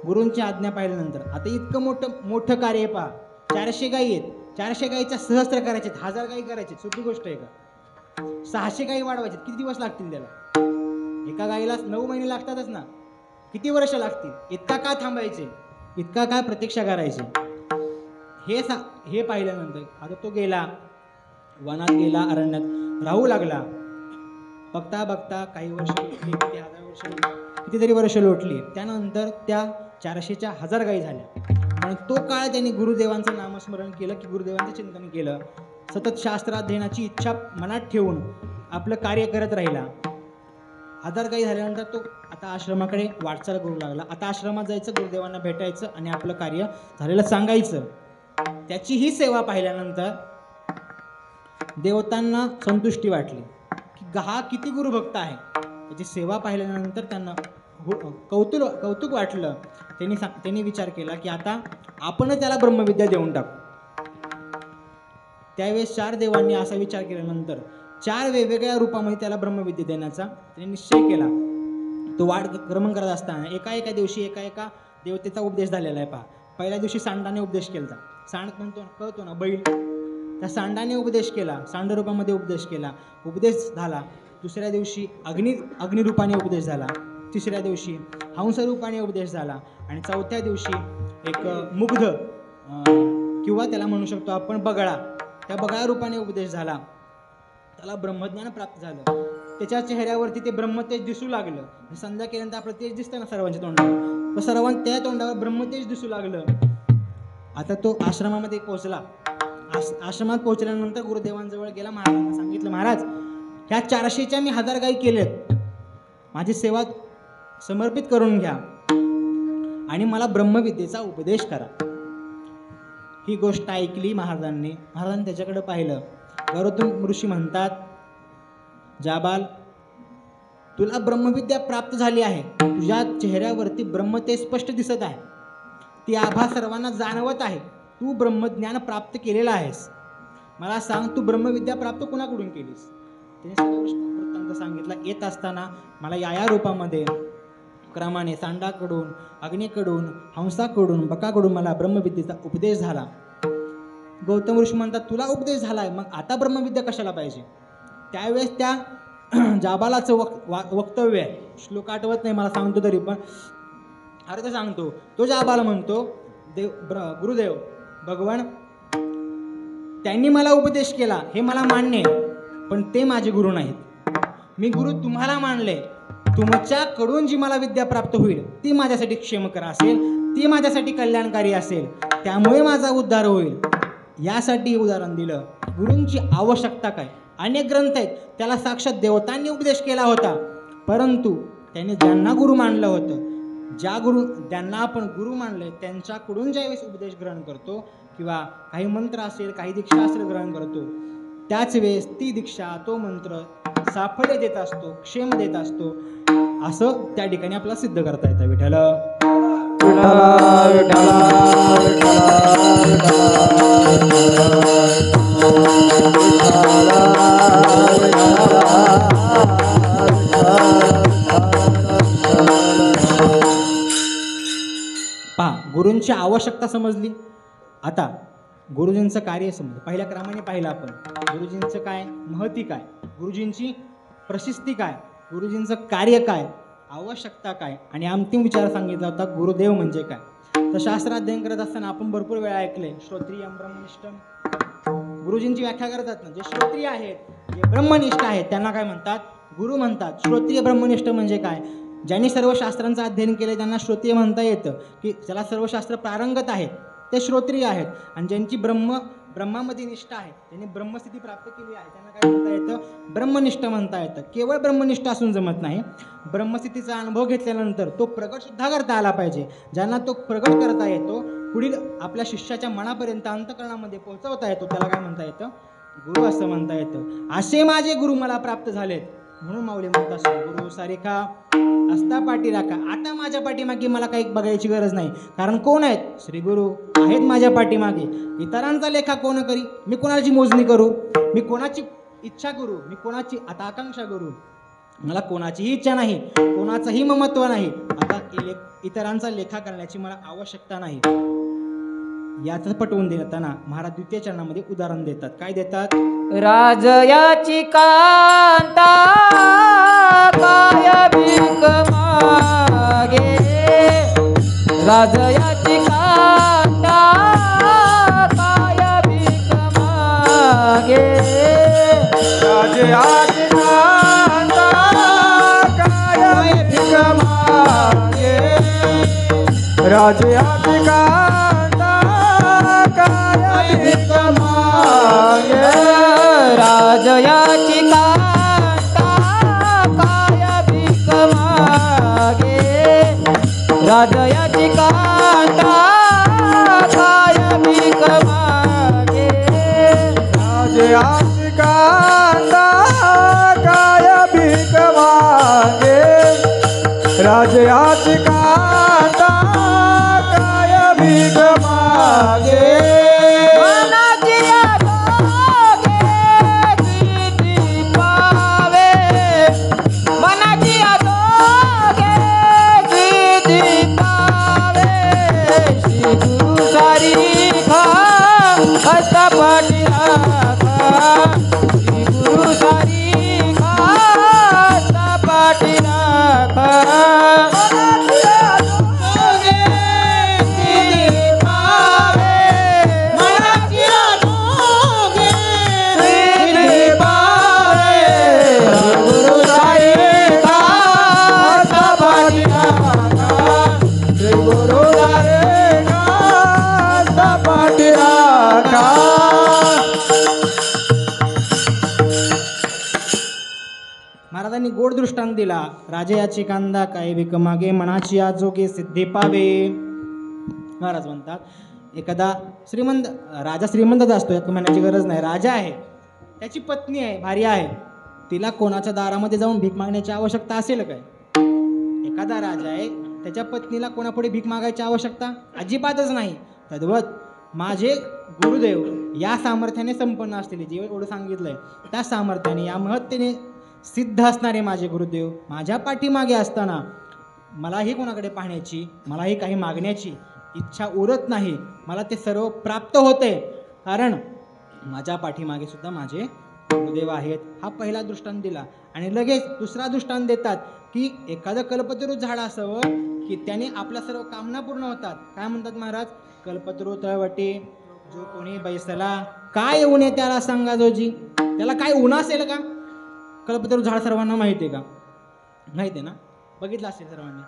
गुरूंची आज्ञा पाहिल्यानंतर आता इतकं मोठं कार्य पहा, 400 गायी आहेत, 400 गायीच्या सहस्त्र करायचे, 1000 गायी करायचे, सोपी गोष्ट आहे का. 600 गायी वाढवायचे, किती दिवस लागतील त्याला, एका गायीला 9 महिने लागतातच ना, किती वर्ष लागतील, इतका का थांबायचे, इतका का प्रतीक्षा करायची. हे पाहिल्यानंतर आता तो गेला, वनात गेला, अरण्यात राहू लागला. बघता बघता काही वर्ष लोटली, किती 1000 वर्ष, कितीतरी वर्ष लोटली. त्यानंतर त्या 400च्या 1000 गायी झाल्या. आणि तो काळ त्यांनी गुरुदेवांचं नामस्मरण केलं, की गुरुदेवांचं चिंतन केलं, सतत शास्त्राध्ययनाची इच्छा मनात ठेवून आपलं कार्य करत राहिला. 1000 गायी झाल्यानंतर तो आता आश्रमाकडे वाटचाल करू लागला. आता आश्रमात जायचं, गुरुदेवांना भेटायचं आणि आपलं कार्य झालेलं सांगायचं. त्याची ही सेवा पाहिल्यानंतर देवतांना संतुष्टी वाटली की हा किती गुरुभक्त आहे. त्याची सेवा पाहिल्यानंतर त्यांना कौतुक वाटलं. त्यांनी विचार केला की आता आपण त्याला ब्रह्मविद्या देऊन टाकू. त्यावेळेस 4 देवांनी असा विचार केल्यानंतर 4 वेगवेगळ्या रूपामध्ये त्याला ब्रह्मविद्या देण्याचा त्यांनी निश्चय केला. तो क्रमण करत असताना एका दिवशी एका देवतेचा उपदेश झालेला आहे. पहा, पहिल्या दिवशी सांडाने उपदेश केला. सांड म्हणतो कळतो ना, बैल, त्या सांडाने उपदेश केला, सांड रूपामध्ये उपदेश केला, उपदेश झाला. दुसऱ्या दिवशी अग्निरूपाने उपदेश झाला. तिसऱ्या दिवशी हंसरूपाने उपदेश झाला. आणि 4थ्या दिवशी एक मुग्ध किंवा त्याला म्हणू शकतो आपण बगळा, त्या बगळा रूपाने उपदेश झाला. त्याला ब्रह्मज्ञान प्राप्त झालं. त्याच्या चेहऱ्यावरती ते ब्रह्मतेज दिसू लागलं. संध्या केल्यानंतर आपलं तेज दिसतं ना सर्वांच्या तोंडावर, तर सर्वांच्या त्या तोंडावर ब्रह्मतेज दिसू लागलं. आता तो आश्रमामध्ये पोहोचला. आश्रमात पोहोचल्यानंतर गुरुदेवांजवळ गेला. महाराजांना सांगितलं, महाराज, ह्या 400च्या मी 1000 गायी केल्यात, माझी सेवा समर्पित करून घ्या आणि मला ब्रह्मविद्येचा उपदेश करा. ही गोष्ट ऐकली महाराजांनी. महाराजांनी त्याच्याकडे पाहिलं. गौतम ऋषी म्हणतात, जाबाल, तुला ब्रह्मविद्या प्राप्त झाली आहे. तुझ्या चेहऱ्यावरती ब्रह्म ते स्पष्ट दिसत आहे. ती आभा सर्वांना जाणवत आहे. तू ब्रह्मज्ञान प्राप्त केलेलं आहेस. मला सांग, तू ब्रह्मविद्या प्राप्त कुणाकडून केलीस? त्याने सगळं वृत्तांत सांगितला. येत असताना मला या रूपामध्ये क्रमाने सांडाकडून, अग्नीकडून, हंसाकडून, बकाकडून मला ब्रह्मविद्येचा उपदेश झाला. गौतम ऋषी म्हणतात, तुला उपदेश झालाय, मग आता ब्रह्मविद्या कशाला पाहिजे? त्यावेळेस त्या जाबालाचं वक्तव्य आहे. श्लोक आठवत नाही मला, सांगतो तरी पण अर्थ सांगतो. तो जाबाला म्हणतो, गुरुदेव भगवान, त्यांनी मला उपदेश केला हे मला मान्य आहे, पण ते माझे गुरु नाहीत. मी गुरु तुम्हाला मानले. तुमच्याकडून जी मला विद्या प्राप्त होईल ती माझ्यासाठी क्षेमकर असेल, ती माझ्यासाठी कल्याणकारी असेल, त्यामुळे माझा उद्धार होईल. यासाठी उदाहरण दिलं. गुरूंची आवश्यकता काय? अनेक ग्रंथ आहेत, त्याला साक्षात देवतांनी उपदेश केला होता, परंतु त्याने ज्यांना गुरु मानलं होतं, ज्यांना आपण गुरु मानले त्यांच्याकडून ज्यावेळेस उपदेश ग्रहण करतो किंवा काही मंत्र असेल, काही दीक्षा असेल ग्रहण करतो, त्याच वेळेस ती दीक्षा, तो मंत्र साफल्य देत असतो, क्षेम देत असतो, असं त्या ठिकाणी आपल्याला सिद्ध करता येतं. विठ्ठल पहा, गुरूंची आवश्यकता समजली. आता गुरुजींचं कार्य समजलं. पहिल्या क्रमाने पाहिलं आपण गुरुजींचं काय महती, काय गुरुजींची प्रशस्ती, काय गुरुजींचं कार्य, काय आवश्यकता, काय आणि अंतिम विचार सांगितला होता गुरुदेव म्हणजे काय. तर शास्त्र अध्ययन करत असताना आपण भरपूर वेळा ऐकले, श्रोत्रियम ब्रह्मनिष्ठम. गुरुजींची व्याख्या करतात ना, जे श्रोत्रिय आहेत, जे ब्रह्मनिष्ठ आहेत, त्यांना काय म्हणतात? गुरु म्हणतात. श्रोत्रिय ब्रह्मनिष्ठ म्हणजे काय? ज्यांनी सर्व शास्त्रांचं अध्ययन केलं त्यांना श्रोत्रिय म्हणता येतं, की ज्याला सर्व शास्त्र प्रारंगत आहेत ते श्रोत्रिय आहेत. आणि ज्यांची ब्रह्मामध्ये निष्ठा आहे, त्यांनी ब्रह्मस्थिती प्राप्त केली आहे, त्यांना काय म्हणता येतं? ब्रह्मनिष्ठ म्हणता येतं. केवळ ब्रह्मनिष्ठ असून जमत नाही, ब्रह्मस्थितीचा अनुभव घेतल्यानंतर तो प्रगट सुद्धा करता आला पाहिजे. ज्यांना तो प्रगट करता येतो, पुढील आपल्या शिष्याच्या मनापर्यंत, अंतःकरणामध्ये पोहोचवता येतो, त्याला काय म्हणता येतं? गुरु असं म्हणता येतं. असे माझे गुरु मला प्राप्त झालेत. म्हणून माऊली म्हणतात, गुरु सारिखा असता पाठी राखा. आता माझ्या पाठीमागे मला काही बघायची गरज नाही, कारण कोण आहेत? श्री गुरु आहेत माझ्या पाठीमागे. इतरांचा लेखा कोण करी? मी कोणाची मोजणी करू? मी कोणाची इच्छा करू? मी कोणाची आता आकांक्षा करू? मला कोणाचीही इच्छा नाही, कोणाचंही ममत्व नाही. आता इतरांचा लेखा करण्याची मला आवश्यकता नाही. याचं पटवून देताना महाराज द्वितीय चरणामध्ये उदाहरण देतात. काय देतात? राजयाची कांता काय भीक मागे, राजयाची कांता काय भीक मागे, राजयाची कांता काय भीक मागे, राजयाची कांता काय भीक मागे, राजयाची कांता काय भीक मागे, राजयाची कांता काय भीक मागे, राजयाची कांता काय भीक मागे, राजयाची कांता काय भीक मागे, मनाची आलोगे सिद्धी पावे, मनाची आलोगे सिद्धी पावे, श्री गुरु सारिखा हस्ता पाठी राखा, श्री गुरु सारिखा हस्ता पाठी राखा, महाराजांनी महाराजांनी गोड दृष्टांत दिला. राजा याची कांदा काय भीक मागे मनाची आजोगे सिद्धी पावे. महाराज म्हणतात एखादा श्रीमंत राजा श्रीमंतच असतो यात म्हणायची गरज नाही. राजा आहे, त्याची पत्नी आहे, भार्या आहे, तिला कोणाच्या दारामध्ये जाऊन भीक मागण्याची आवश्यकता असेल काय? एखादा राजा आहे, त्याच्या पत्नीला कोणापुढे भीक मागायची आवश्यकता अजिबातच नाही. तद्वत माझे गुरुदेव या सामर्थ्याने संपन्न असलेले, जे एवढं सांगितलंय त्या सामर्थ्याने, या महत्तेने सिद्ध असणारे माझे गुरुदेव माझ्या पाठीमागे असताना मलाही कोणाकडे पाहण्याची, मलाही काही मागण्याची इच्छा उरत नाही. मला ते सर्व प्राप्त होते, कारण माझ्या पाठीमागे सुद्धा माझे गुरुदेव आहेत. हा पहिला दृष्टांत दिला. आणि लगेच दुसरा दृष्टांत देतात की एखादं कल्पतरू झाड असावं की त्याने आपल्या सर्व कामना पूर्ण होतात. काय म्हणतात महाराज? कल्पतरू तळवटे जो कोणी बैसला काय उणे त्याला सांगा जोजी. त्याला काय उन्हा असेल का? कल्पतरू झाड सर्वांना माहिती आहे का? माहिती आहे ना? बघितलं असेल सर्वांनी.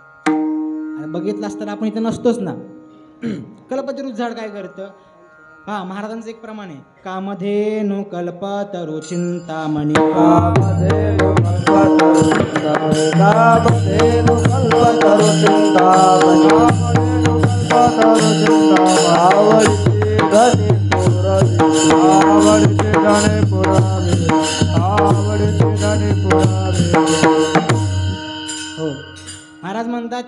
आणि बघितलं असताना आपण इथं नसतोच ना. कल्पतरू झाड काय करतं? हा, महाराजांचं एक प्रमाण आहे. कामधेनु कल्पतरू चिंतामणी, कामधेनु कल्पतरू चिंतामणी, कामधेनु कल्पतरू चिंतामणी, कल्पतरू चिंतामणी, आवडीची धनी पुरावे, आवडीची धनी पुरावे. हो, महाराज म्हणतात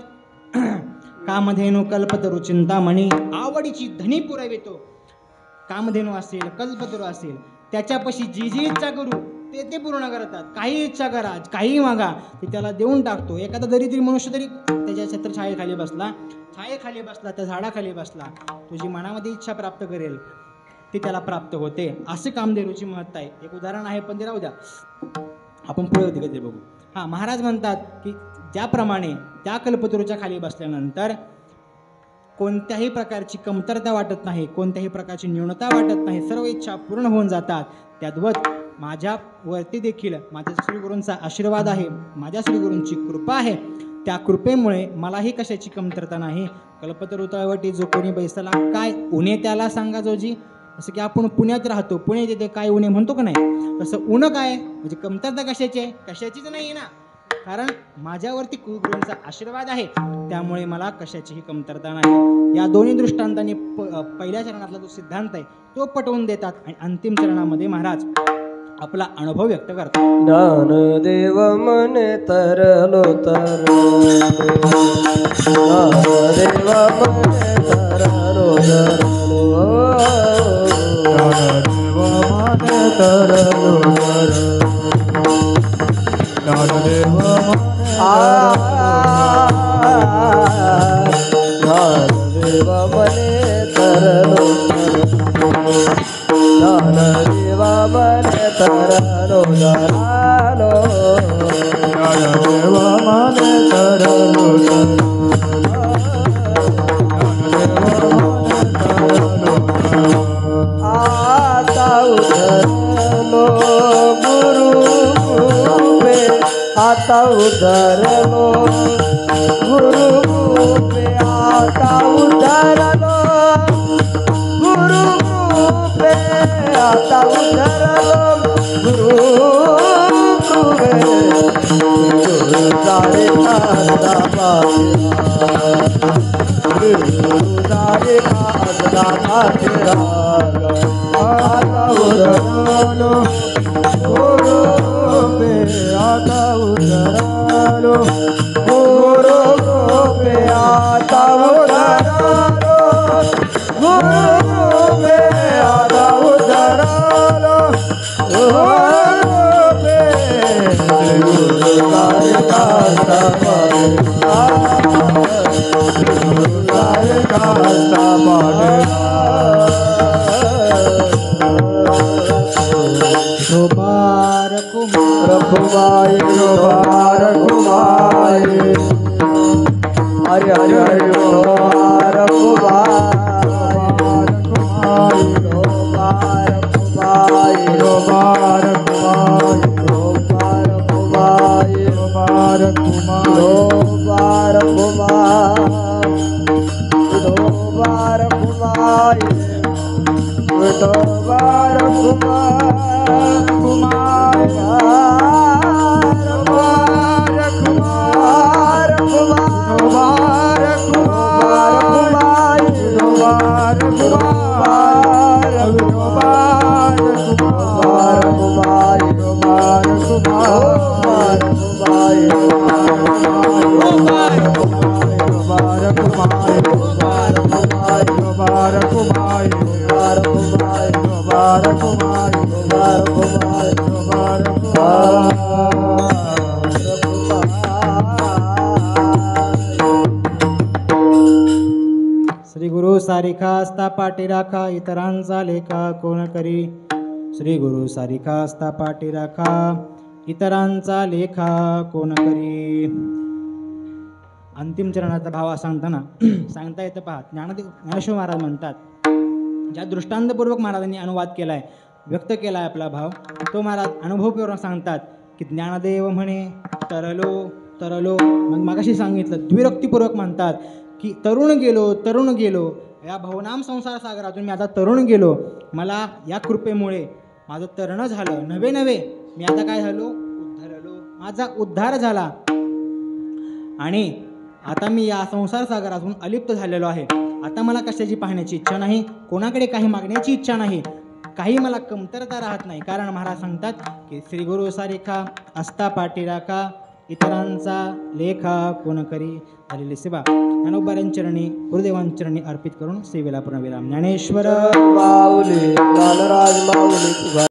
कामधेनु कल्पतरू चिंतामणी, आवडीची धनी पुरावितो. कामधेनु असेल, कल्पतरू असेल, त्याच्यापाशी जी जी इच्छा करू ते पूर्ण करतात. काही इच्छा करा, काही मागा, ते त्याला देऊन टाकतो. एखादा दरिद्री मनुष्य तरी त्याच्या छत्रछायेखाली बसला, छायेखाली बसला, त्या झाडाखाली बसला, तुझी मनामध्ये इच्छा प्राप्त करेल ती त्याला प्राप्त होते. असे कामधेनूची महत्ता आहे. एक उदाहरण आहे, पण ते राहू द्या, आपण पुढे होते कधी बघू. हां, महाराज म्हणतात की ज्याप्रमाणे त्या कल्पतरूच्या खाली बसल्यानंतर कोणत्याही प्रकारची कमतरता वाटत नाही, कोणत्याही प्रकारची न्यूनता वाटत नाही, सर्व इच्छा पूर्ण होऊन जातात. त्याद्वत माझ्यावरती देखील माझ्या श्रीगुरूंचा आशीर्वाद आहे, माझ्या श्रीगुरूंची कृपा आहे. त्या कृपेमुळे मलाही कशाची कमतरता नाही. कल्पतरू तळवटी जो कोणी बैसला काय उणे त्याला सांगा जोजी. जसं की आपण पुण्यात राहतो, पुणे तिथे काय उणे म्हणतो का नाही, तसं उणं काय म्हणजे कमतरता कशाची आहे? कशाचीच नाही ना, कारण माझ्यावरती गुरुंचा आशीर्वाद आहे, त्यामुळे मला कशाचीही कमतरता नाही. या दोन्ही दृष्टांतांनी पहिल्या चरणातला जो सिद्धांत आहे तो पटवून देतात. आणि अंतिम चरणामध्ये महाराज आपला अनुभव व्यक्त करतात. ज्ञानदेव मने तरलो तरलो, ज्ञानदेव मने तरलो तरलो, ज्ञानदेव मने तरलो तरलो, ज्ञानदेव ज्ञानदेव मने तरलो तरलो, ज्ञानदेव मने तरलो तरलो, ज्ञानदेव मने तरलो तरलो, आता उतरलो गुरु कृपे, आता उतरलो गुरु कृपे, आता उतरलो गुरु कृपे, आता उतरलो गुरु कृपे, गुरु जारे कांदा पाहिला, गुरु जारे कांदा पाहिला, आता उतरलो गुरु कृपे, आता उतरलो गुरु कृपे, आता उतरलो गुरु कृपे, आता उतरलो गुरु कृपे, गुरु जारे कांदा पाहिला, गुरु जारे कांदा पाहिला. रघुमाई रघुमाई, हरे हरे हरे रघुमाई रघुमाई, रघुमाई रघुमाई, रघुमाई रघुमाई, श्री गुरु सारिखा असता पाठी राखा इतरांचा लेखा कोण करी. श्री गुरु सारिखा असता पाठी राखा इतरांचा लेखा कोण करी. अंतिम चरणाचा भाव सांगताना सांगता येतं पहा. ज्ञानेश्वर महाराज म्हणतात, ज्या दृष्टांतपूर्वक महाराजांनी अनुवाद केलाय, व्यक्त केलाय आपला भाव, तो महाराज अनुभवपूर्वक सांगतात की ज्ञानदेव म्हणे तरलो तरलो. मग मागाशी सांगितलं द्विरक्तीपूर्वक म्हणतात की तरुण गेलो या भवनाम संसार सागरातून मी आता तरुण गेलो. मला या कृपेमुळे माझं तरण झालं. नवे मी आता काय झालो, उद्धरलो. माझा उद्धार झाला आणि आता मी या संसार सागरातून अलिप्त झालेलो आहे. आता मला कशाची पाहण्याची इच्छा नाही, कोणाकडे काही मागण्याची इच्छा नाही, काही मला कमतरता राहत नाही. कारण महाराज सांगतात की श्री गुरु सारिखा असता पाठी राखा इतरांचा लेखा कोण करी. झालेली सेवा ज्ञानोबाऱ्यांचरणी गुरुदेवांचरणी अर्पित करून सेवेला पूर्णविराम. ज्ञानेश्वर माऊली, ज्ञानराज माऊली.